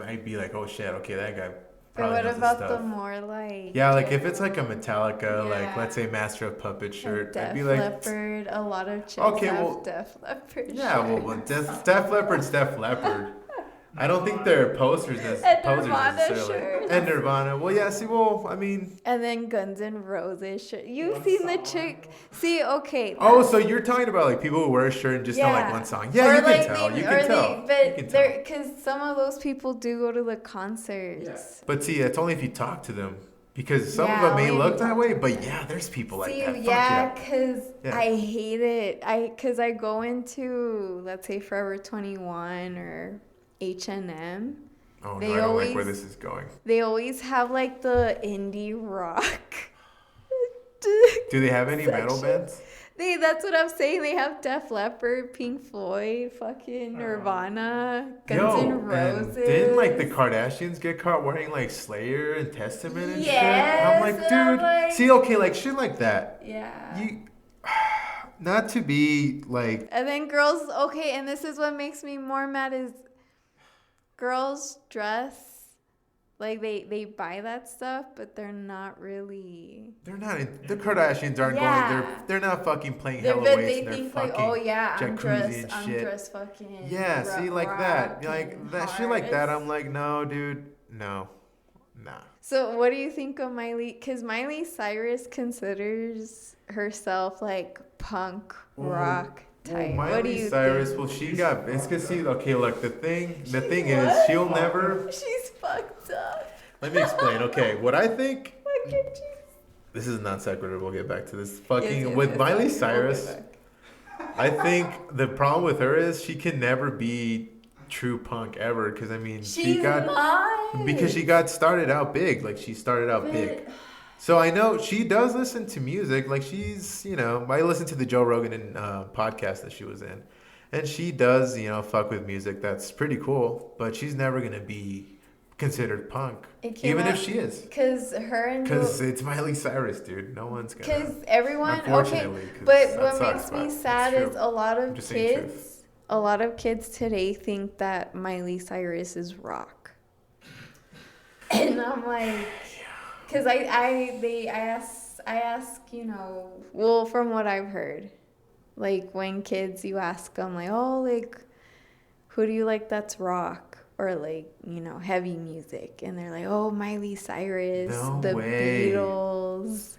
I'd be like, oh, shit, okay, that guy But probably what knows his about stuff. the more like... Yeah, like, if it's, like, a Metallica, like, Yeah. let's say Master of Puppets shirt, Def I'd be like... Leppard, a lot of chicks Okay, have well, Def Leppard Yeah, shirts. well, Def Leppard's Def Leppard. I don't think they're posers And posers Nirvana necessarily. shirts. And Nirvana. Well, yeah, see, well, I mean... And then Guns N' Roses shirt. You've One seen the song. chick... See, okay. Oh, so you're talking about, like, people who wear a shirt and just know, like, one song. Yeah, Or you like can tell. they- You or can tell. they- You But can they're... tell. Because some of those people do go to the concerts. But see, it's only if you talk to them. Because some Yeah, of them may only look if you that talk way, to but yeah, there's people like See, that. Fuck yeah, because Yeah. I hate it. Because I go into, let's say, Forever 21 or H&M. Oh, no, They I don't like where always- this is going. They always have, like, the indie rock. Do they have any metal section. bands? That's what I'm saying. They have Def Leppard, Pink Floyd, fucking Nirvana, Guns N' Roses. And didn't, like, the Kardashians get caught wearing, like, Slayer and Testament and shit? Yes, I'm like, and I'm dude. like- See, okay, like, shit like that. Yeah. You... Not to be, like... And then girls, okay, and this is what makes me more mad is girls dress like they buy that stuff, but they're not really. They're not in... The Kardashians aren't Yeah. going... They're not fucking playing They hella weights. they They're think fucking... like, oh yeah, I'm jacuzzi and shit. dressed fucking. Yeah, see, like that. rock Like, and that shit like that, hard. I'm like, no, dude. No. Nah. So what do you think of Miley? Because Miley Cyrus considers herself like punk rock type. Well, What do Miley you Cyrus, think? well, she got... It's because, see, okay, look, the thing is, she'll never... She's fucked up. Let me explain. Okay, what I think... Look at you. This is non sequitur. We'll get back to this. Fucking Yes, with yes, Miley yes, Cyrus, okay. I think the problem with her is she can never be true punk ever. Because I mean, She's not. because she got started out big. Like she started out big. So I know she does listen to music. Like she's, you know, I listened to the Joe Rogan podcast that she was in, and she does, you know, fuck with music. That's pretty cool. But she's never gonna be considered punk, even if she is. Because her and Because it's Miley Cyrus, dude. No one's gonna. because everyone okay, Unfortunately, 'cause but that what sucks, makes but me it's sad true. is a lot of I'm just saying truth. kids. A lot of kids today think that Miley Cyrus is rock, and I'm like, because I ask, you know, well, from what I've heard, like when kids you ask them like, oh, like, who do you like that's rock? Or like, you know, heavy music, and they're like, oh, Miley Cyrus, No the way. Beatles,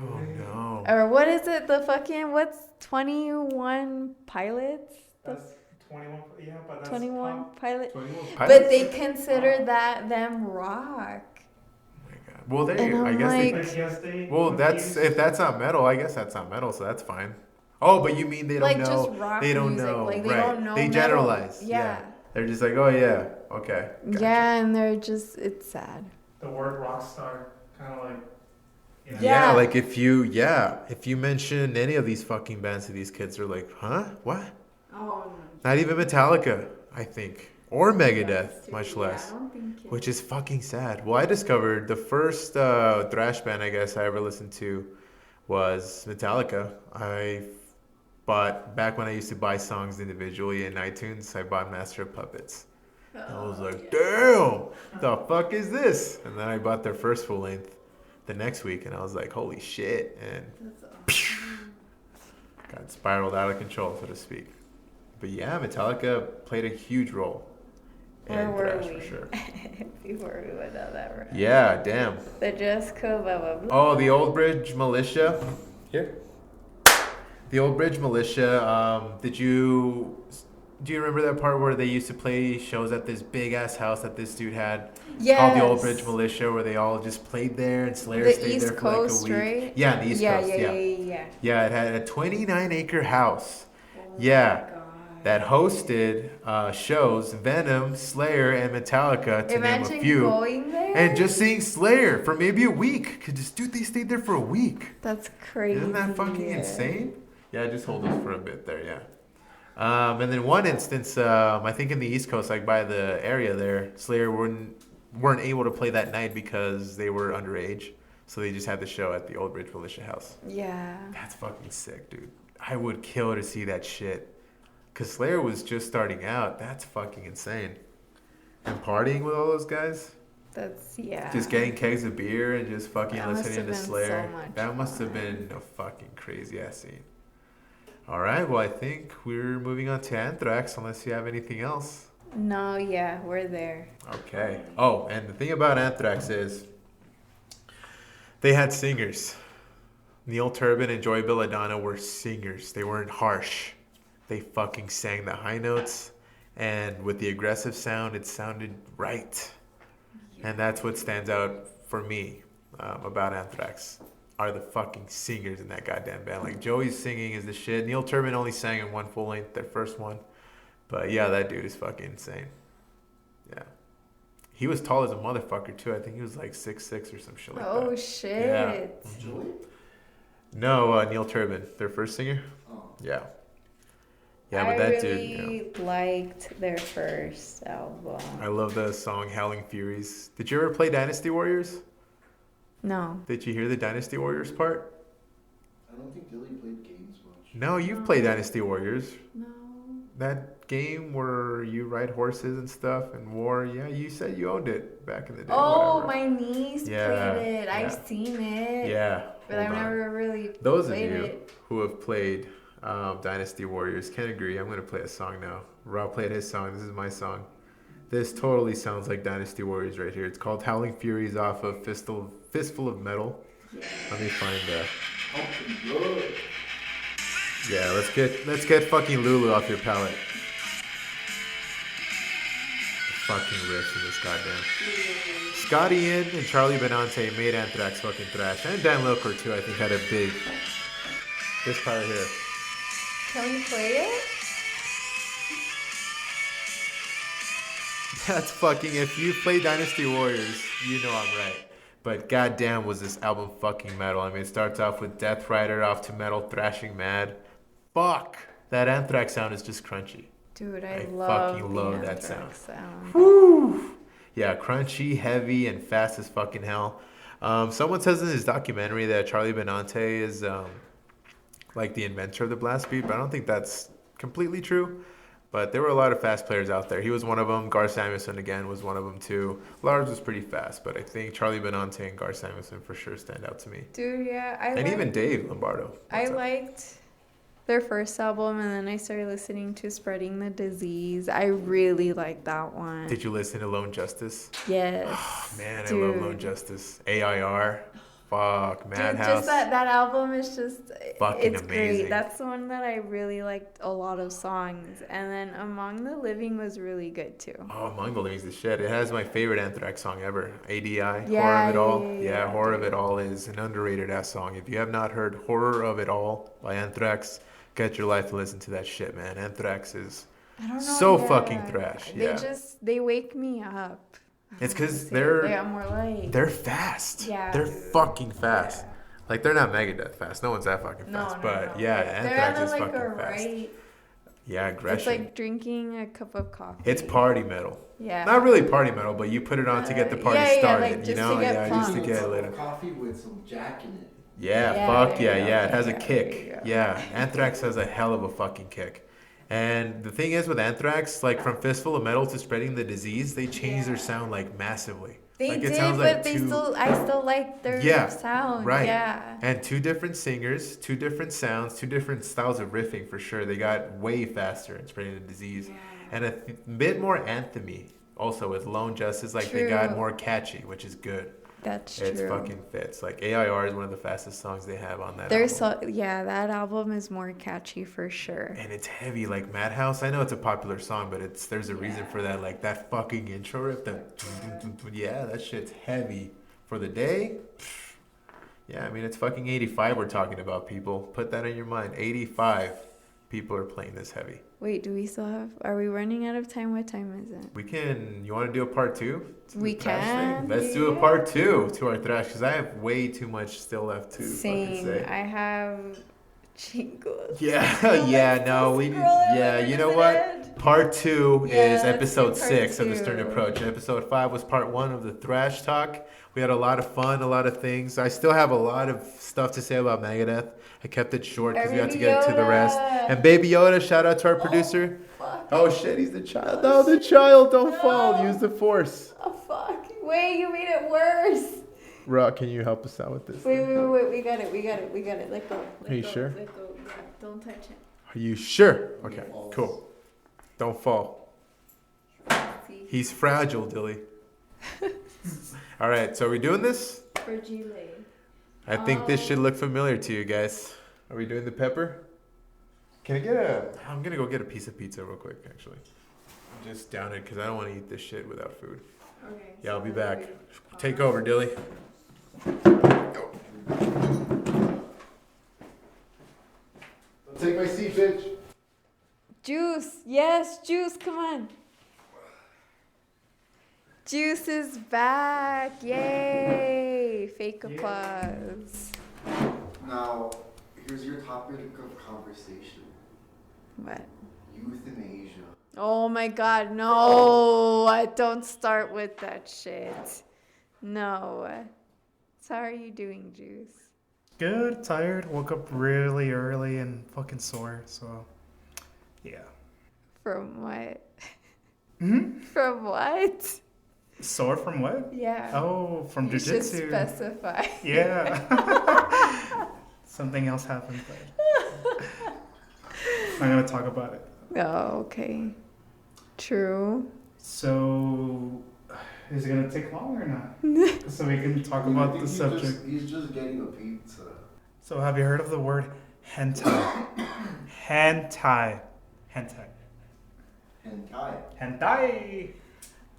Oh no. or what is it? The fucking what's 21 Pilots? That's 21. Yeah, but that's 21 pop. Pilot. 21. But they consider them rock. Oh my God. Well, they. And I I'm guess like- I guess they. Well, that's confuse- if that's not metal. I guess that's not metal, so that's fine. Oh, but you mean they don't Like know? just rock They don't music. know. Like they right? don't know They metal. generalize. Yeah. They're just like, oh yeah, okay. Gotcha. Yeah, and they're just, it's sad. The word rock star, kind of like. You know, Yeah, Yeah. like if you mention any of these fucking bands to these kids, are like, huh? What? Oh, Not even Metallica, I think, or Megadeth, no. much Yeah, less. I don't think it- Which is fucking sad. Well, I discovered the first thrash band I guess I ever listened to was Metallica. I bought, back when I used to buy songs individually in iTunes, I bought Master of Puppets. And I was like, damn, the fuck is this? And then I bought their first full length the next week, and I was like, holy shit. And got spiraled out of control, so to speak. But yeah, Metallica played a huge role in Where were thrash we? for sure. Before we went down that road. Yeah, damn. The Jessica blah blah blah. Oh, the Old Bridge Militia. Here. The Old Bridge Militia. Do you remember that part where they used to play shows at this big ass house that this dude had? Yes. Called the Old Bridge Militia, where they all just played there and Slayer The stayed East there for Coast, like a week. right? Yeah, the East Coast. Yeah. Yeah, it had a 29-acre house. Oh Yeah. my God. That hosted shows Venom, Slayer, and Metallica, to name a Imagine few. going there. And just seeing Slayer for maybe a week. Cause this dude, they stayed there for a week. That's crazy. Isn't that fucking insane? Yeah, just hold us for a bit there, yeah. And then one instance, I think in the East Coast, like by the area there, Slayer weren't able to play that night because they were underage. So they just had the show at the Old Bridge Militia House. Yeah. That's fucking sick, dude. I would kill to see that shit. Because Slayer was just starting out. That's fucking insane. And partying with all those guys. That's, yeah. Just getting kegs of beer and just fucking That must listening have to been Slayer. so much That must have fun. been a fucking crazy ass scene. All right, well, I think we're moving on to Anthrax unless you have anything else. No, yeah, we're there. Okay. Oh, and the thing about Anthrax is they had singers. Neil Turbin and Joey Belladonna were singers. They weren't harsh. They fucking sang the high notes, and with the aggressive sound, it sounded right. And that's what stands out for me about Anthrax, are the fucking singers in that goddamn band. Like, Joey's singing is the shit. Neil Turbin only sang in one full length, their first one. But yeah, that dude is fucking insane. Yeah. He was tall as a motherfucker, too. I think he was like 6'6" or some shit like that. Oh, shit. Yeah. Joey? No, Neil Turbin, their first singer. Oh. Yeah. Yeah, but that dude. I really liked their first album. I love the song Howling Furies. Did you ever play Dynasty Warriors? No. Did you hear the Dynasty Warriors part? I don't think Dilly played games much. No, you've played Dynasty Warriors. No. That game where you ride horses and stuff and war. Yeah, you said you owned it back in the day. Oh, whatever. my niece Yeah, played it. yeah. I've seen it. Yeah. But hold I've on. never really Those of played you it. who have played Dynasty Warriors can agree. I'm going to play a song now. Rob played his song. This is my song. This totally sounds like Dynasty Warriors right here. It's called Howling Furies off of Fistful of Metal. Yeah. Let me find Oh, good. Yeah, let's get fucking Lulu off your palate. The fucking riffs in this goddamn. Scotty Ian and Charlie Benante made Anthrax fucking thrash. And Dan Lilker too, I think, had a big. This part here. Can we play it? That's fucking. If you play Dynasty Warriors, you know I'm right. But goddamn, was this album fucking metal. I mean, it starts off with Death Rider, off to Metal, Thrashing Mad. Fuck! That Anthrax sound is just crunchy. Dude, I fucking love love the that sound. Anthrax sound. Woo! Yeah, crunchy, heavy, and fast as fucking hell. Someone says in his documentary that Charlie Benante is like the inventor of the blast beat, but I don't think that's completely true. But there were a lot of fast players out there. He was one of them. Gar Samuelson, again, was one of them, too. Lars was pretty fast, but I think Charlie Benante and Gar Samuelson for sure stand out to me. Dude, yeah. And even Dave Lombardo. I liked their first album, and then I started listening to Spreading the Disease. I really liked that one. Did you listen to Lone Justice? Yes. Oh, man, dude. I love Lone Justice. AIR. Fuck, Dude, Madhouse. just that album is just Fucking it's amazing. great. That's the one that I really liked a lot of songs. And then Among the Living was really good too. Oh, Among the Living's the shit. It has my favorite Anthrax song ever. ADI, Horror Yeah, of It All. yeah, Horror of It All is an underrated ass song. If you have not heard Horror of It All by Anthrax, get your life to listen to that shit, man. Anthrax is I don't know. so fucking thrash. Yeah. They wake me up. It's because They're more like they're fast. Yeah, They're dude. fucking fast. Yeah. Like, they're not Megadeth fast. No one's that fucking fast. But yeah, Anthrax is fucking fast. Yeah, aggression. It's like drinking a cup of coffee. It's party metal. Yeah. Not really party metal, but you put it on to get the party yeah, started. like you just know, to get just to pumped. get lit. Coffee with some Jack in it. Yeah, Yeah, fuck there yeah, you go, yeah. It has a there you kick. go. Yeah, Anthrax has a hell of a fucking kick. And the thing is with Anthrax, like from Fistful of Metal to Spreading the Disease, they changed their sound like massively. They Like it did, sounds but like they two. still, I still like their Yeah, sound. right. Yeah. And two different singers, two different sounds, two different styles of riffing for sure. They got way faster in Spreading the Disease. And a bit more anthemy also with Lone Justice. Like they got True. more catchy, which is good. That's It's true. fucking fits. Like AIR is one of the fastest songs they have on that There's album. so yeah, that album is more catchy for sure. And it's heavy, like Madhouse. I know it's a popular song, but there's a reason for that. Like that fucking intro riff, yeah, that shit's heavy for the day. Yeah, I mean it's fucking 85 we're talking about, people. Put that in your mind. 85 people are playing this heavy. Wait, do we still have? Are we running out of time? What time is it? We can. You want to do a part 2? to the We thrash can, thing? Let's do a yeah. part 2 to our thrash because I have way too much still left to fucking Same. say. I have jingles. Yeah, yeah, no, we, yeah, you know what? Part 2 Yeah, is let's episode do part 6 of the Stern 2. Approach. Episode 5 was part 1 of the Thrash Talk. We had a lot of fun, a lot of things. I still have a lot of stuff to say about Megadeth. I kept it short because we had to get into the rest. And Baby Yoda, shout out to our producer. Fuck. Oh shit, he's the child. No, the child, don't fall. Use the force. Oh fuck! Wait, you made it worse. Rock, can you help us out with this? Wait, we got it. Let go. Are you sure? Let go. Yeah, don't touch it. Are you sure? Okay, cool. Don't fall. See, He's fragile, Dilly. All right, so are we doing this? for Gile. I think this should look familiar to you guys. Are we doing the pepper? Can I get I'm gonna go get a piece of pizza real quick, actually. Just down it because I don't want to eat this shit without food. Okay. Yeah, I'll be back. Take over, Dilly. Take my seat, bitch. Juice, yes, Juice, come on. Juice is back, yay! Fake applause. Now, here's your topic of conversation. What? Euthanasia. Oh my god, no! Don't start with that shit. No. So how are you doing, Juice? Good, tired, woke up really early and fucking sore, so yeah. From what? Hmm? From what? Sore from what? Yeah. Oh, from you should jujitsu. specify. Yeah. Something else happened, but I'm gonna talk about it. Oh, okay. True. So, is it gonna take long or not? So we can talk about the subject. He's just getting a pizza. So, have you heard of the word hentai? Hentai. Hentai. Hentai. Hentai.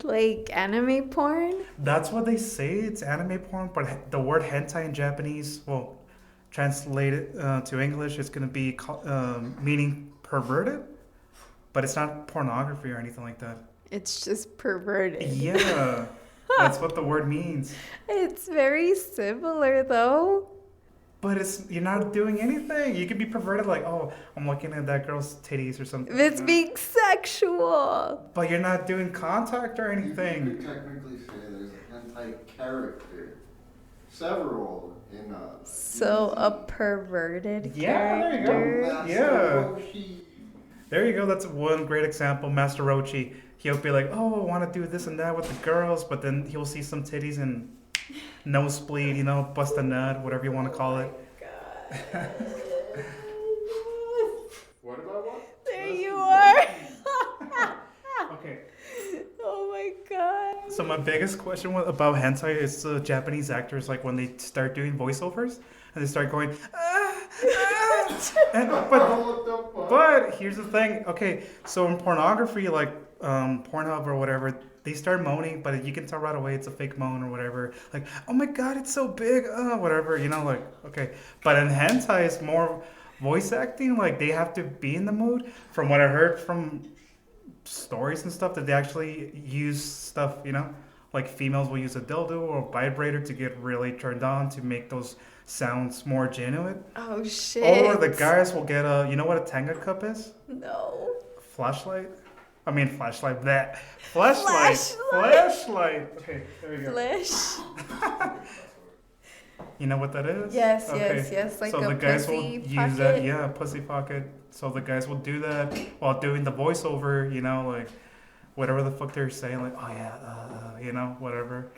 Like anime porn? That's what they say. It's anime porn, but the word hentai in Japanese, well, translated to English, it's gonna be meaning perverted, but it's not pornography or anything like that. It's just perverted. Yeah, that's what the word means. It's very similar though. But you're not doing anything. You could be perverted, like, oh, I'm looking at that girl's titties or something. It's you know? being sexual. But you're not doing contact or You anything. could technically say there's a hentai character. Several in So a perverted Yeah, there you go. character. Yeah. There you go. That's one great example. Master Rochi. He'll be like, oh, I want to do this and that with the girls, but then he'll see some titties and nosebleed, you know, bust a nut, whatever you want to call it. What about what? There you are. Okay. Oh my god. So my biggest question about hentai is the Japanese actors, like when they start doing voiceovers and they start going, and, but here's the thing. Okay, so in pornography, like Pornhub or whatever, they start moaning, but you can tell right away it's a fake moan or whatever. Like, oh my god, it's so big, whatever, you know, like, okay. But in hentai, it's more voice acting. Like, they have to be in the mood. From what I heard from stories and stuff, that they actually use stuff, you know, like females will use a dildo or a vibrator to get really turned on to make those sounds more genuine. Oh shit. Or the guys will get you know what a Tenga cup is? No. Flashlight. Flashlight. Flashlight. Flashlight. Okay, there we go. Flesh. You know what that is? Yes, Okay. yes. Like So a the guys will pussy use pocket. that, yeah, pussy pocket. So the guys will do that while doing the voiceover, you know, like whatever the fuck they're saying, like, oh yeah, you know, whatever.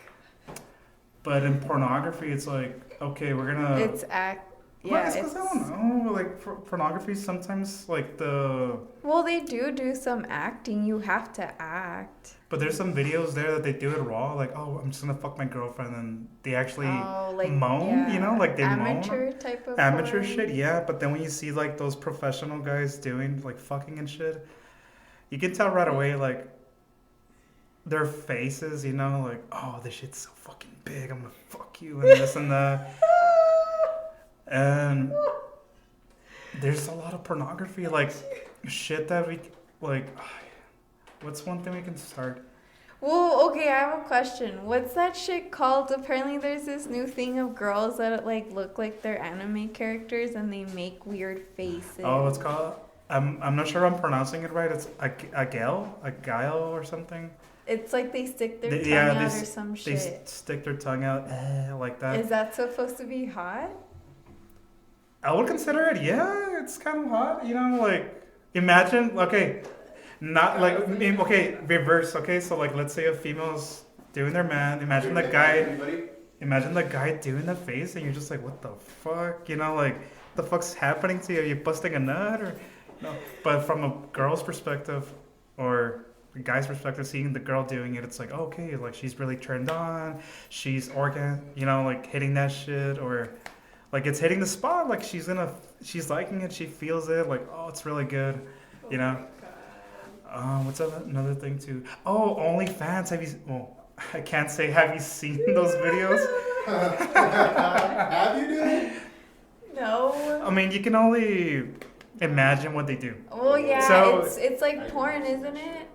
But in pornography, it's like, okay, we're gonna. It's act. Well, Yeah, it's 'cause I don't know. Like pornography, sometimes like the. Well, they do some acting. You have to act. But there's some videos there that they do it raw, like, oh, I'm just gonna fuck my girlfriend, and they actually moan, yeah, you know, like they amateur moan. type of Amateur porn. shit, yeah. But then when you see like those professional guys doing like fucking and shit, you can tell right away, like their faces, you know, like, oh, this shit's so fucking big, I'm gonna fuck you, and this and that. And there's a lot of pornography, like shit that we like. What's one thing we can start? Well, okay, I have a question. What's that shit called? Apparently, there's this new thing of girls that like look like they're anime characters and they make weird faces. Oh, it's called. I'm not sure I'm pronouncing it right. It's a guile or something. It's like they stick their tongue out or some They shit. stick their tongue out like that. Is that supposed to be hot? I would consider it. Yeah, it's kind of hot. You know, like imagine. Okay, not like okay, reverse. Okay, so like let's say a female's doing their man. Imagine the guy. Imagine the guy doing the face, and you're just like, what the fuck? You know, like the fuck's happening to you? Are you busting a nut or? No. But from a girl's perspective, or a guy's perspective, seeing the girl doing it, it's like, okay, like she's really turned on. She's you know, like hitting that shit, or like it's hitting the spot. Like she's liking it. She feels it. Like, oh, it's really good. You know. What's another thing too? Oh, OnlyFans. Well, I can't say. Have you seen those videos? Have you, dude? No. I mean, you can only imagine what they do. Well, yeah, So- it's like porn, isn't it?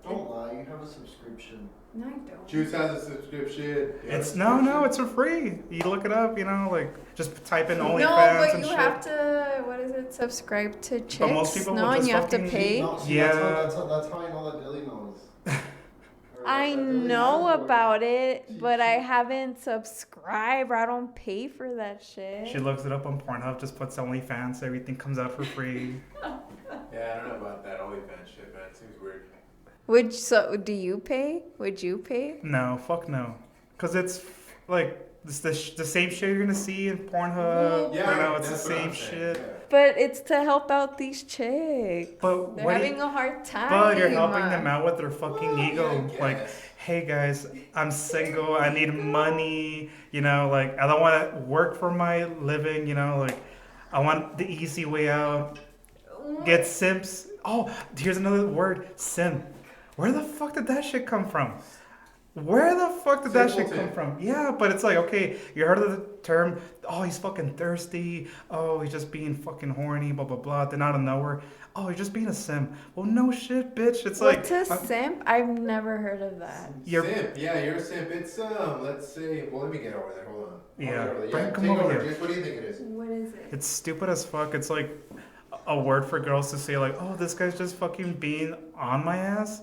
Don't lie, you have a subscription. No, I don't. Juice has a subscription. It's no, it's for free. You look it up, you know, like just type in OnlyFans No, but and you shit. have to, what is it, subscribe to chicks? But most people no, will and just you have to fucking- pay. No, see, Yeah. that's how I know that Dilly knows. Or I that Dilly know has one. about it, but I haven't subscribed or I don't pay for that shit. She looks it up on Pornhub, just puts OnlyFans, everything comes out for free. Yeah, I don't know about that OnlyFans shit, man. It seems weird. Do you pay? Would you pay? No, fuck no. Because it's like it's the same shit you're gonna see in Pornhub. Well, you know, it's the that's what same I'm saying, shit. yeah. But it's to help out these chicks. But They're what having a hard time. But you're helping them out with their fucking Well, ego. yeah, I Like, guess. hey guys, I'm single. I need money. You know, like I don't want to work for my living. You know, like I want the easy way out. Get simps. Oh, here's another word, simp. Where the fuck did that shit come from? Where the fuck did that shit come from? Yeah, but it's like, okay, you heard of the term, oh, he's fucking thirsty. Oh, he's just being fucking horny, blah, blah, blah. Then out of nowhere, oh, you're just being a simp. Well, no shit, bitch. It's What's like... a simp? I've never heard of that. You're- Simp, yeah, you're a simp. It's let's say, well, let me get over there. Hold on. Yeah, I'll get over there. bring- come take over over. here. Juice, what do you think it is? What is it? It's stupid as fuck. It's like a word for girls to say like, oh, this guy's just fucking being on my ass.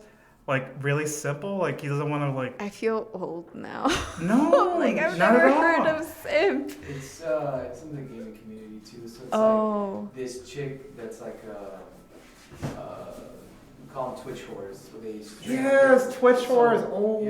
Like, really simple. Like, he doesn't want to like... I feel old now. No, Like, I've not never at all. heard of simp. It's in the gaming community too. So it's Oh. like this chick that's like we call them Twitch whores. Where they stream Yes, Twitch So- whores. Oh.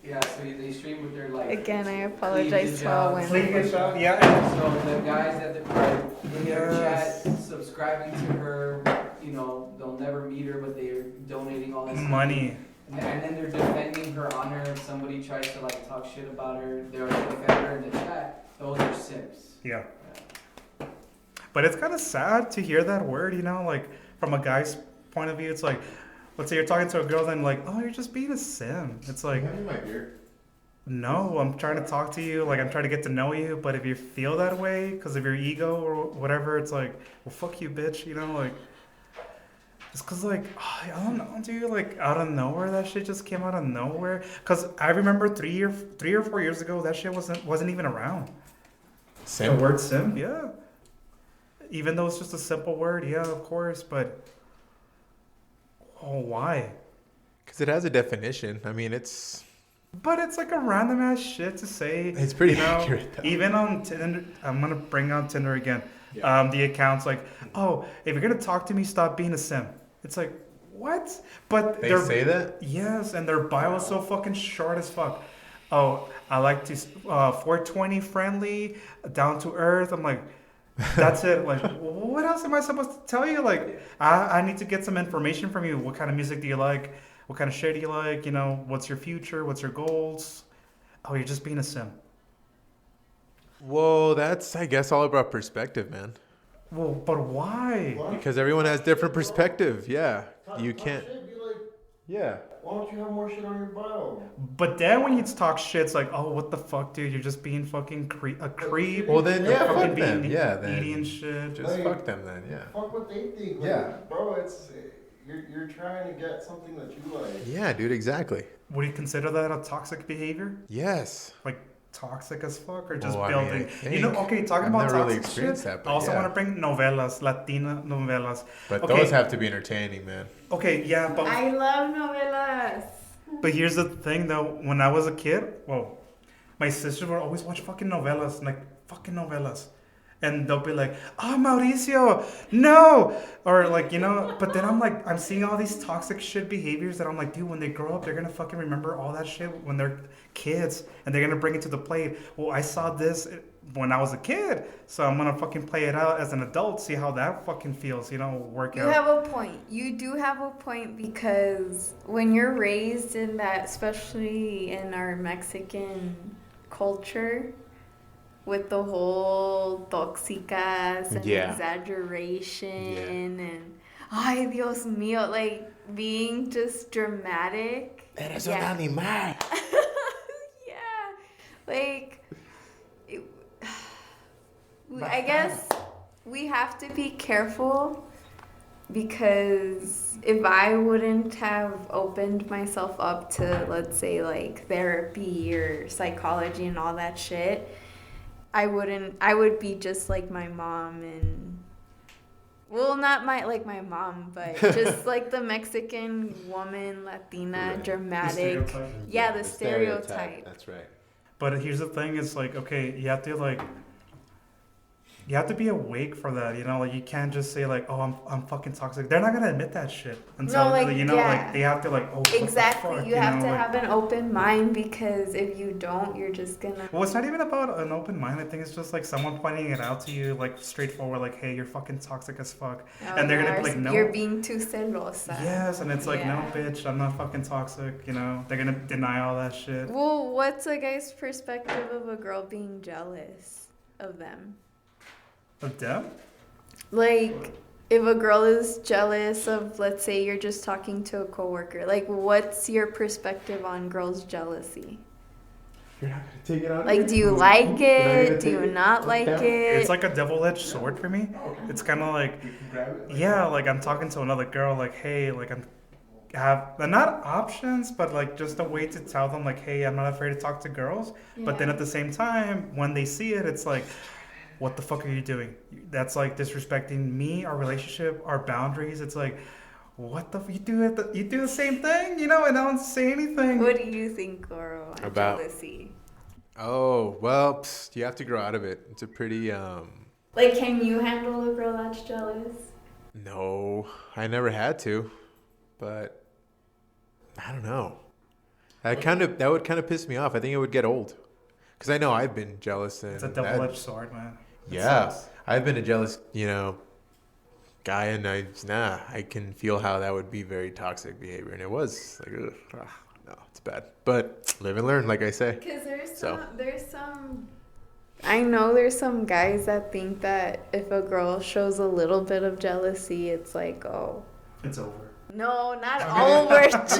Yeah, so they stream with their like. Again, I apologize to all women. Cleavage up, yeah. So the guys that are in their Yes. chat subscribing to her, you know, they'll never meet her, but they're donating all this Money. And then they're defending her honor. If somebody tries to like talk shit about her, they're gonna defend her in the chat. Those are simps. Yeah. But it's kind of sad to hear that word, you know, like from a guy's point of view. It's like, let's say you're talking to a girl, then like, oh, you're just being a sim. It's like, Hand me my beer. no, I'm trying to talk to you. Like, I'm trying to get to know you. But if you feel that way because of your ego or whatever, it's like, well, fuck you, bitch. You know, like, just because, like, I don't know, dude. Like, out of nowhere, that shit just came out of nowhere. Because I remember 3 or 4 years ago, that shit wasn't even around. Simp. The word simp, yeah. Even though it's just a simple word, yeah, of course. But, oh, why? Because it has a definition. I mean, it's But it's like a random ass shit to say. It's pretty you know, accurate, though. Even on Tinder, I'm gonna bring on Tinder again. Yeah. The account's like, oh, if you're gonna talk to me, stop being a sim. It's like, what? But They say that? Yes, and their bio is so fucking short as fuck. Oh, I like to 420 friendly, down to earth. I'm like, that's it. Like, what else am I supposed to tell you? Like, I need to get some information from you. What kind of music do you like? What kind of shit do you like? You know, what's your future? What's your goals? Oh, you're just being a sim. Whoa, that's, I guess, all about perspective, man. Well, but why? Because everyone has different perspective. Yeah. You can't. Shit, be like, Yeah. why don't you have more shit on your bio? But then when you talk shit, it's like, oh, what the fuck, dude? You're just being fucking a creep. Well, then, You're yeah, fucking fuck them. being Yeah, needy and then. shit. Just fuck them, then, yeah. Fuck what they think. Like, Yeah. Bro, it's you're trying to get something that you like. Yeah, dude, exactly. Would you consider that a toxic behavior? Yes. Like toxic as fuck, or just Oh, I mean, building? I You know, think- okay, talking I've about never really toxic experienced shit. that, but I also yeah. want to bring novelas, Latina novelas. But Okay. those have to be entertaining, man. Okay, yeah, but I love novelas. But here's the thing, though. When I was a kid, well, my sisters would always watch fucking novelas, like fucking novelas, and they'll be like, "Oh, Mauricio, no," or like, you know. But then I'm like, I'm seeing all these toxic shit behaviors that I'm like, dude, when they grow up, they're gonna fucking remember all that shit when they're kids, and they're gonna bring it to the plate. Well, I saw this when I was a kid, so I'm gonna fucking play it out as an adult, see how that fucking feels, you know, work You out. have a point. You do have a point because when you're raised in that, especially in our Mexican culture, with the whole toxicas and Yeah. exaggeration and ay Dios mío, like being just dramatic. Eres Yeah. un animal. Yeah, like I guess we have to be careful because if I wouldn't have opened myself up to, let's say, like therapy or psychology and all that shit, I would be just like my mom and, well, not my mom, but just like the Mexican woman, Latina, Right. dramatic. Yeah, the stereotype. That's right. But here's the thing: it's like, okay, you have to be awake for that, you know. Like you can't just say like, "Oh, I'm fucking toxic." They're not gonna admit that shit until No, like, you know, yeah. like they have to like, "Oh, what the Exactly. fuck," You have know, to like- have an open mind because if you don't, you're just gonna. Well, it's not even about an open mind. I think it's just like someone pointing it out to you, like straightforward, like, "Hey, you're fucking toxic as fuck." And they're gonna be like, "No." You're being too celosa. Yes, and it's like, Yeah. "No, bitch, I'm not fucking toxic." You know, they're gonna deny all that shit. Well, what's a guy's perspective of a girl being jealous of them? Of them? Like, if a girl is jealous of, let's say, you're just talking to a coworker, like, what's your perspective on girls' jealousy? You're not gonna take it out. Like, do you like it? Do you not like it? It's like a double-edged sword for me. It's kind of like, yeah, like I'm talking to another girl, like, hey, like they're not options, but like just a way to tell them, like, hey, I'm not afraid to talk to girls. But then at the same time, when they see it, it's like, what the fuck are you doing? That's like disrespecting me, our relationship, our boundaries. It's like, what the you do the same thing, you know, and I don't say anything. What do you think, Goro, on About- jealousy? Oh, well, you have to grow out of it. It's a pretty, Like, can you handle a girl that's jealous? no, I never had to, but I don't know. That would kind of piss me off. I think it would get old. Because I know I've been jealous. And It's a double-edged sword, man. It Yeah, sucks. I've been a jealous, guy, and I can feel how that would be very toxic behavior, and it was like, ugh, no, it's bad. But live and learn, like I say. Because So. there's some. I know there's some guys that think that if a girl shows a little bit of jealousy, it's like, oh. It's over. No, not over, Juice.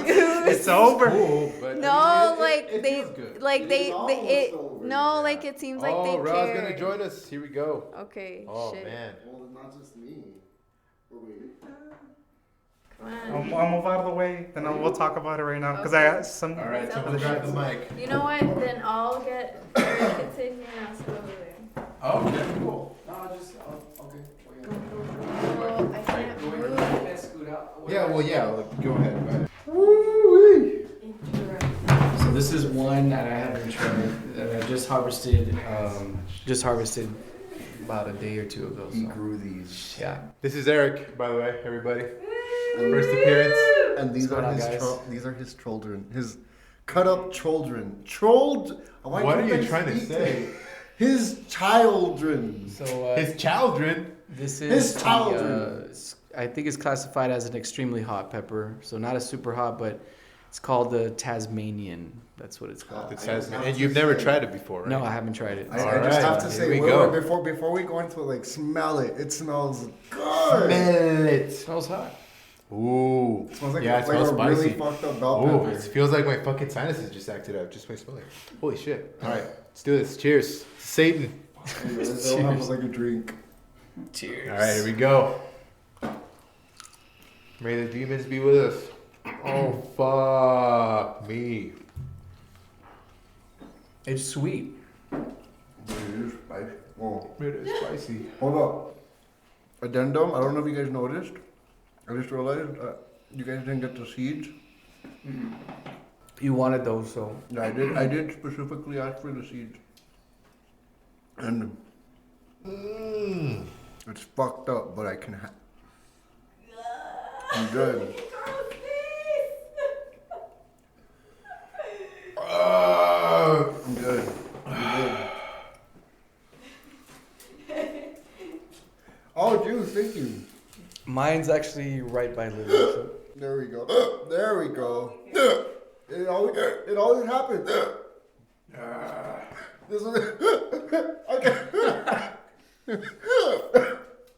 It's over. Cool, but No, it like feels they, good. like they, It's they, it. almost over, No, yeah. like it seems like they Ra's care. gonna join us. Here we go. Okay. Oh shit. man. Well, not just me. But wait. Come on. I'll move out of the way, then we'll talk about it right now. Because I have some. All right, so we'll grab the mic. You know what? Then I'll get. Eric can sit here and I'll sit over there. Okay, cool. No, okay. Well, I can't move. Can't scoot out. Yeah, well, yeah. Go ahead. Woo-wee. Interrupt. So this this is one that I haven't tried that I just harvested. About a day or two ago. He So. grew these. Yeah. This is Eric, by the way, everybody. First appearance. And these What's are going on, his guys? these are his children. His cut up children. Trolled. What are you trying to say? His children. So His children. this His is children. I think it's classified as an extremely hot pepper. So not a super hot, but it's called the Tasmanian. That's what it's called. It says, and you've never tried it before, right? No, I haven't tried it. I All just right, have to here say, we wait, go. before we go into it, like, smell it. It smells good. Smell It it. smells hot. Ooh. It smells like, Yeah, it smells a really spicy. fucked up bell Ooh, pepper. it feels like my fucking sinuses just acted out just by smelling it. Holy shit. All right, let's do this. Cheers. Satan. Anyways, they'll have like a drink. Cheers. All right, here we go. May the demons be with us. Oh, fuck me. It's sweet. It is spicy. Oh. It is spicy. Hold up. Addendum. I don't know if you guys noticed. I just realized you guys didn't get the seeds. You wanted those, so. Yeah, I did. I did specifically ask for the seeds. And it's fucked up, but I can. I'm good. I'm good. I'm good. Oh, juice, thank you. Mine's actually right by Lily. So. There we go. There we go. It always happens. This is okay.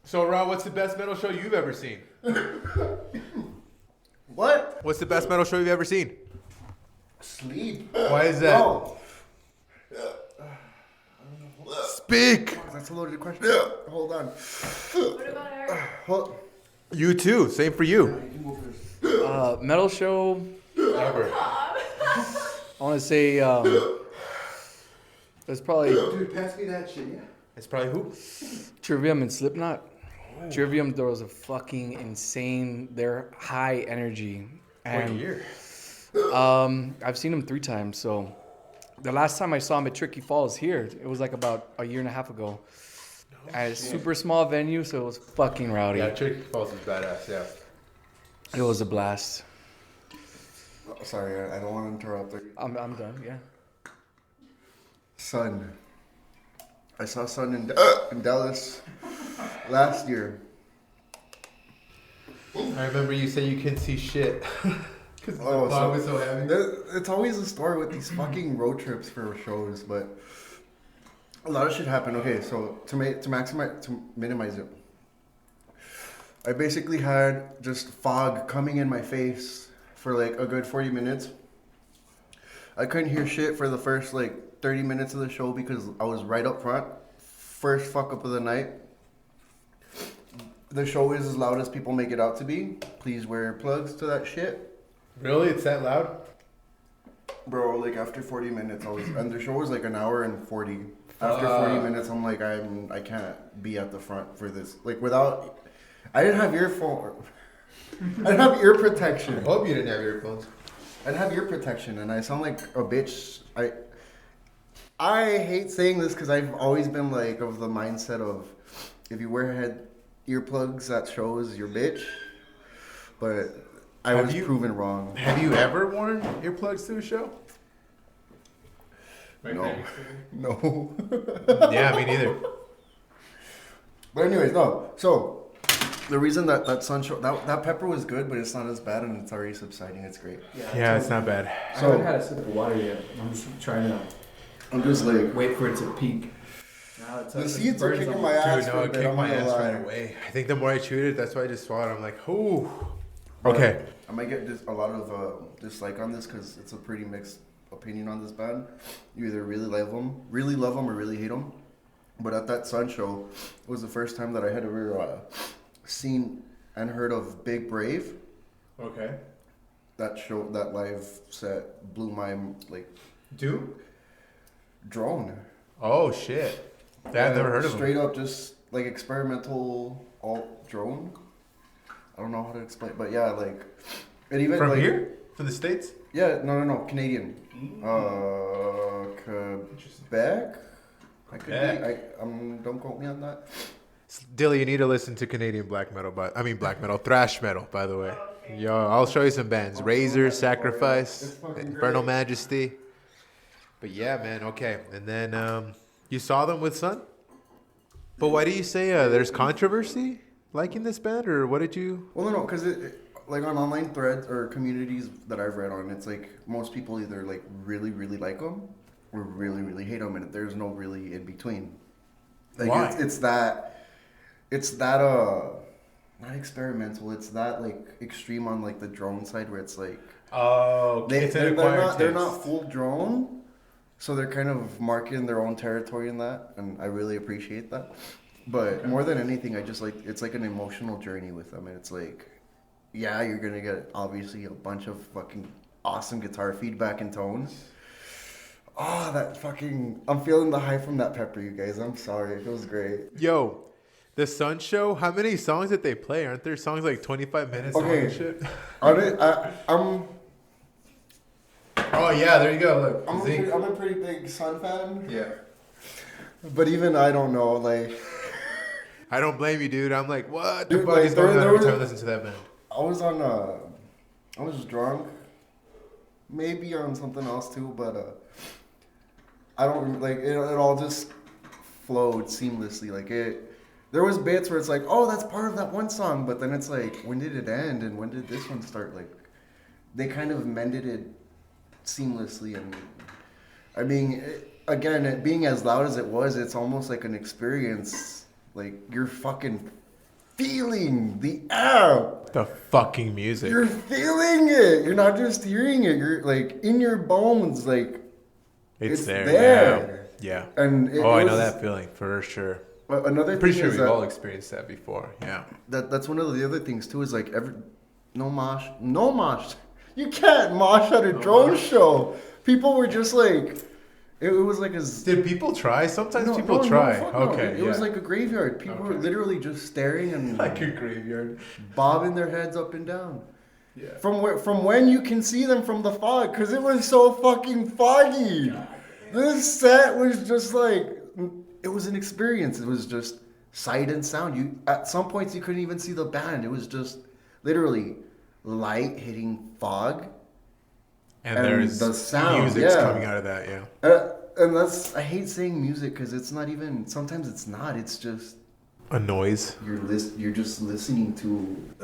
So, Rob, what's the best metal show you've ever seen? What? What's the best metal show you've ever seen? Sleep. Why is that? No. Speak. That's a loaded question. Hold on. What about Eric? Hold. You too. Same for you. Metal show. Ever. I want to say there's probably Dude, pass me that shit, yeah? It's probably who? Trivium and Slipknot. Trivium throws a fucking insane. They're high energy. What And year? I've seen them 3 times. So the last time I saw them at Tricky Falls here, it was like about a year and a half ago. At a super small venue, so it was fucking rowdy. Yeah, Trick Falls is badass. Yeah. It was a blast. Oh, sorry, I don't want to interrupt. I'm done. Yeah. Sun. I saw Sun in Dallas last year. I remember you said you couldn't see shit. Because the Oh, fog so- was so heavy. It's always a story with these fucking road trips for shows, but a lot of shit happened. Okay, so to minimize it, I basically had just fog coming in my face for like a good 40 minutes. I couldn't hear shit for the first like 30 minutes of the show because I was right up front. First fuck up of the night. The show is as loud as people make it out to be. Please wear plugs to that shit. Really? It's that loud? Bro, like after 40 minutes, and the show was like an hour and 40. After 40 minutes, I'm like, I can't be at the front for this. Like without, I didn't have earphone. I didn't have ear protection. I hope you didn't have earphones. I didn't have ear protection, and I sound like a bitch. I hate saying this because I've always been like of the mindset of if you wear earplugs at shows, you're bitch. But I was proven wrong. Have you ever worn earplugs to a show? No. Yeah, me neither. But anyways, no. So the reason that Sun show that pepper was good, but it's not as bad, and it's already subsiding. It's great. Yeah, it's not bad. I haven't had a sip of water yet. I'm just trying to I'm just like wait for it to peak. the seeds are kicking my ass Dude, for no, a it bit. kicked I'm my not gonna ass lie. right away. I think the more I chewed it, that's why I just swallowed. I'm like, ooh. Okay. I might get a lot of dislike on this because it's a pretty mixed opinion on this band. You either really love them, or really hate them. But at that Sun show, it was the first time that I had ever seen and heard of Big Brave. Okay. That show, that live set blew my Duke? drone. Oh, shit. I've never heard of them. Straight up, just like experimental alt drone. I don't know how to explain, but yeah, like it even From like, here? From the States? Yeah, no, Canadian. Quebec. I could Quebec. be. Don't quote me on that. Dilly, you need to listen to Canadian black metal, thrash metal, by the way. Yo, I'll show you some bands. Razor, Sacrifice, Infernal Majesty. But yeah, man, okay. And then you saw them with Sun? But why do you say there's controversy liking this band, or what did you... Well, no, because like on online threads or communities that I've read on, it's like most people either like really, really like them or really, really hate them, and there's no really in between. Like Why? It's that not experimental. It's that like extreme on like the drone side where it's like they're not full drone, so they're kind of marking their own territory in that, and I really appreciate that. But more than anything, I just like it's like an emotional journey with them, and it's like, yeah, you're gonna get obviously a bunch of fucking awesome guitar feedback and tones. Oh, that fucking I'm feeling the high from that pepper, you guys. I'm sorry, it feels great. Yo, the Sun Show, how many songs did they play? Aren't there songs like 25 minutes long and shit? I'm Oh, yeah, there you go. Look. I'm a pretty big Sun fan. Yeah. But even I don't know, like... I don't blame you, dude. I'm like, what the Dude, fuck like, is going on there every was- time I listen to that band? I was drunk. Maybe on something else too, but I don't... Like, it all just flowed seamlessly. Like, there was bits where it's like, oh, that's part of that one song. But then it's like, when did it end? And when did this one start? Like, they kind of mended it seamlessly. And I mean, it being as loud as it was, it's almost like an experience. Like, you're fucking feeling the air. The fucking music. You're feeling it. You're not just hearing it. You're like in your bones. Like It's there. there. Yeah. And I know that feeling for sure. Another Pretty thing sure is we've that, all experienced that before. Yeah. that's one of the other things too. Is like no mosh. You can't mosh at a drone show. People were just like, it was like a. Did people try? Sometimes No, people no, try. fuck no. Okay. It was like a graveyard. People were literally just staring and like a graveyard. bobbing their heads up and down. Yeah. From when you can see them from the fog, because it was so fucking foggy. This set was just like, it was an experience. It was just sight and sound. At some points you couldn't even see the band. It was just literally light hitting fog. And there's the sound, music's yeah. coming out of that, yeah. And I hate saying music because it's not even, sometimes it's not. It's just A noise. you're just listening to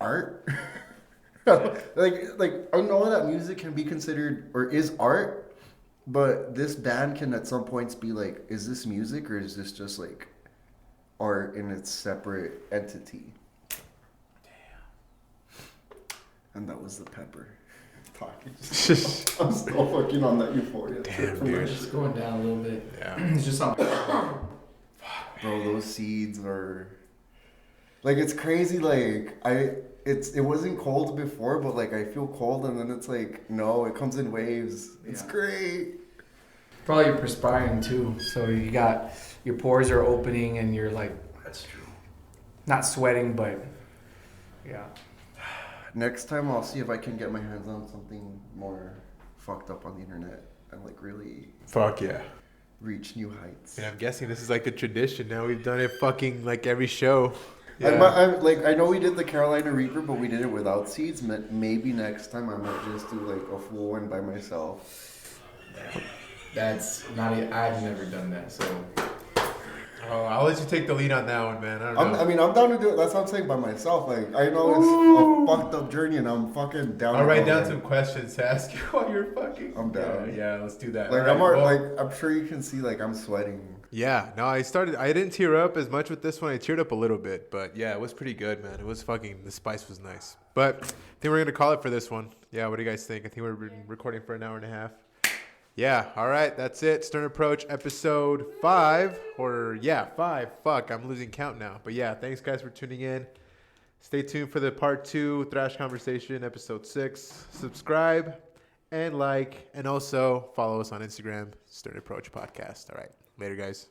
art. like I know that music can be considered or is art, but this band can at some points be like, is this music or is this just like art in its separate entity? And that was the pepper talking. I'm still fucking on that euphoria. Damn, From dude. that Just going down a little bit. Yeah. It's just on. Bro, those seeds are like, it's crazy. Like it wasn't cold before, but like I feel cold, and then it's like, no, it comes in waves. It's Yeah. great. Probably you're perspiring too, so you got your pores are opening and you're like, That's true. not sweating, but yeah. Next time I'll see if I can get my hands on something more fucked up on the internet and like really Fuck yeah. reach new heights. And I'm guessing this is like a tradition now. We've done it fucking like every show. I know we did the Carolina Reaper, but we did it without seeds. Maybe next time I might just do like a full one by myself. That's not. I've never done that, so. Oh, I'll let you take the lead on that one, man. I don't know. I'm down to do it. That's what I'm saying by myself. Like, I know it's a fucked up journey, and I'm fucking down. I'll to write go down there. some questions to ask you while you're fucking. I'm down. Yeah, let's do that. Like, All right, I'm sure you can see, like, I'm sweating. Yeah, no, I didn't tear up as much with this one. I teared up a little bit, but yeah, it was pretty good, man. It was fucking, the spice was nice. But I think we're going to call it for this one. Yeah, what do you guys think? I think we're recording for an hour and a half. Yeah, all right, that's it. Stern Approach episode 5. Or, yeah, 5. Fuck, I'm losing count now. But yeah, thanks, guys, for tuning in. Stay tuned for the part 2 Thrash Conversation, episode 6. Subscribe and like, and also follow us on Instagram, Stern Approach Podcast. All right, later, guys.